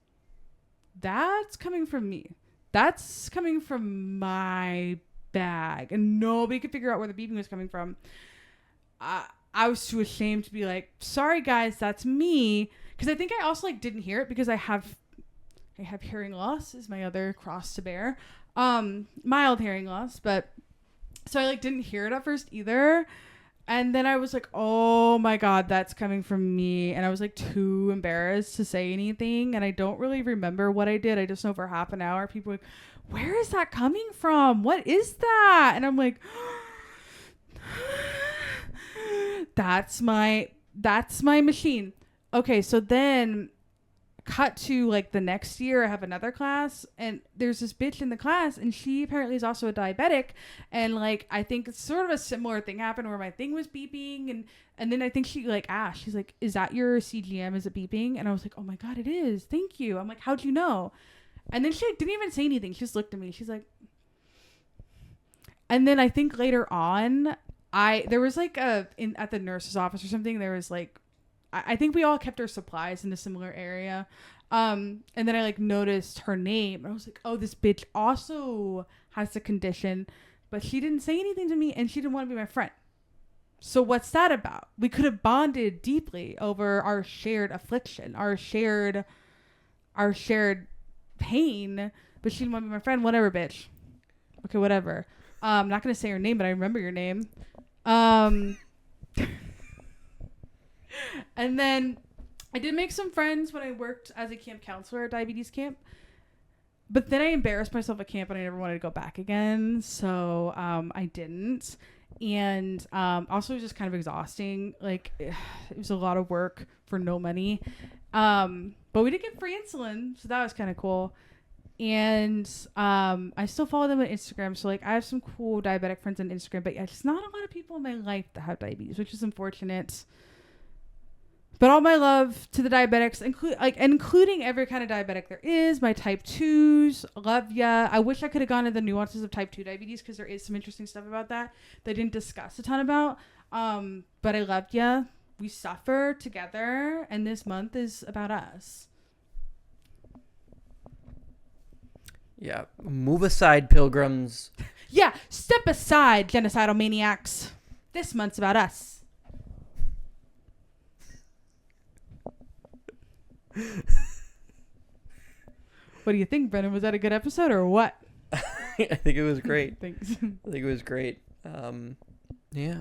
that's coming from me. That's coming from my bag. And nobody could figure out where the beeping was coming from. I was too ashamed to be like, sorry guys, that's me. Because I think I also like didn't hear it because I have hearing loss is my other cross to bear. Mild hearing loss, but so I like didn't hear it at first either. And then I was like, oh my God, that's coming from me. And I was like too embarrassed to say anything. And I don't really remember what I did. I just know for half an hour, people were like, where is that coming from? What is that? And I'm like, that's my machine. Okay. So then cut to like the next year, I have another class, and there's this bitch in the class, and she apparently is also a diabetic, and like I think it's sort of a similar thing happened where my thing was beeping, and then I think she like asked, she's like, is that your CGM, is it beeping? And I was like, oh my God, it is, thank you. I'm like, how'd you know? And then she like didn't even say anything. She just looked at me, she's like, and then I think later on there was like at the nurse's office or something, there was like, I think we all kept our supplies in a similar area. And then I like noticed her name, and I was like, oh, this bitch also has the condition, but she didn't say anything to me, and she didn't want to be my friend. So what's that about? We could have bonded deeply over our shared affliction, our shared pain, but she didn't want to be my friend. Whatever, bitch. Okay, whatever. I'm not going to say her name, but I remember your name. And then I did make some friends when I worked as a camp counselor at diabetes camp. But then I embarrassed myself at camp and I never wanted to go back again. So I didn't. And also it was just kind of exhausting. Like it was a lot of work for no money. But we did get free insulin. So that was kind of cool. And I still follow them on Instagram. So like I have some cool diabetic friends on Instagram. But yeah, just not a lot of people in my life that have diabetes, which is unfortunate. But all my love to the diabetics, including every kind of diabetic there is. My type 2s, love ya. I wish I could have gone into the nuances of type 2 diabetes because there is some interesting stuff about that they didn't discuss a ton about. But I love ya. We suffer together, and this month is about us. Yeah. Move aside, pilgrims. Yeah. Step aside, genocidal maniacs. This month's about us. What do you think, Brendan? Was that a good episode or what? I think it was great. Thanks. I think it was great. Yeah.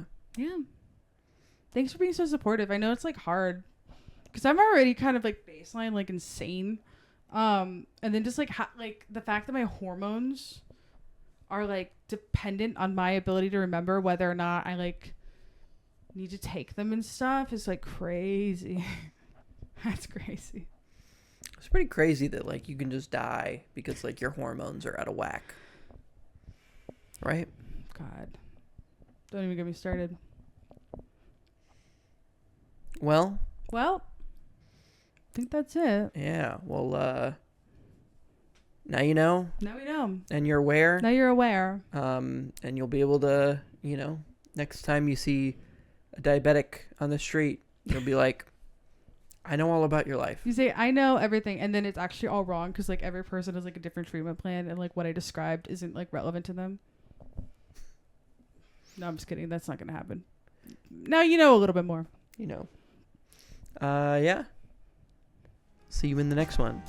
Thanks for being so supportive. I know it's like hard because I'm already kind of like baseline like insane, and then just like the fact that my hormones are like dependent on my ability to remember whether or not I like need to take them and stuff is like crazy. That's crazy. It's pretty crazy that like you can just die because like your hormones are out of whack. Right? God. Don't even get me started. Well, I think that's it. Yeah. Well, now you know. Now we know. And you're aware. Now you're aware. And you'll be able to, next time you see a diabetic on the street, you'll be like, I know all about your life. You say, I know everything, and then it's actually all wrong because, like, every person has, like, a different treatment plan, and, like, what I described isn't, like, relevant to them. No, I'm just kidding. That's not going to happen. Now you know a little bit more. You know. Yeah. See you in the next one.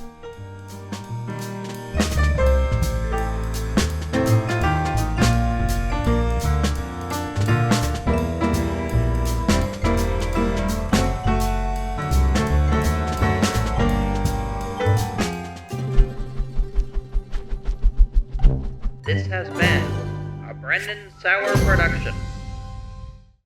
This has been a Brendan Sauer production.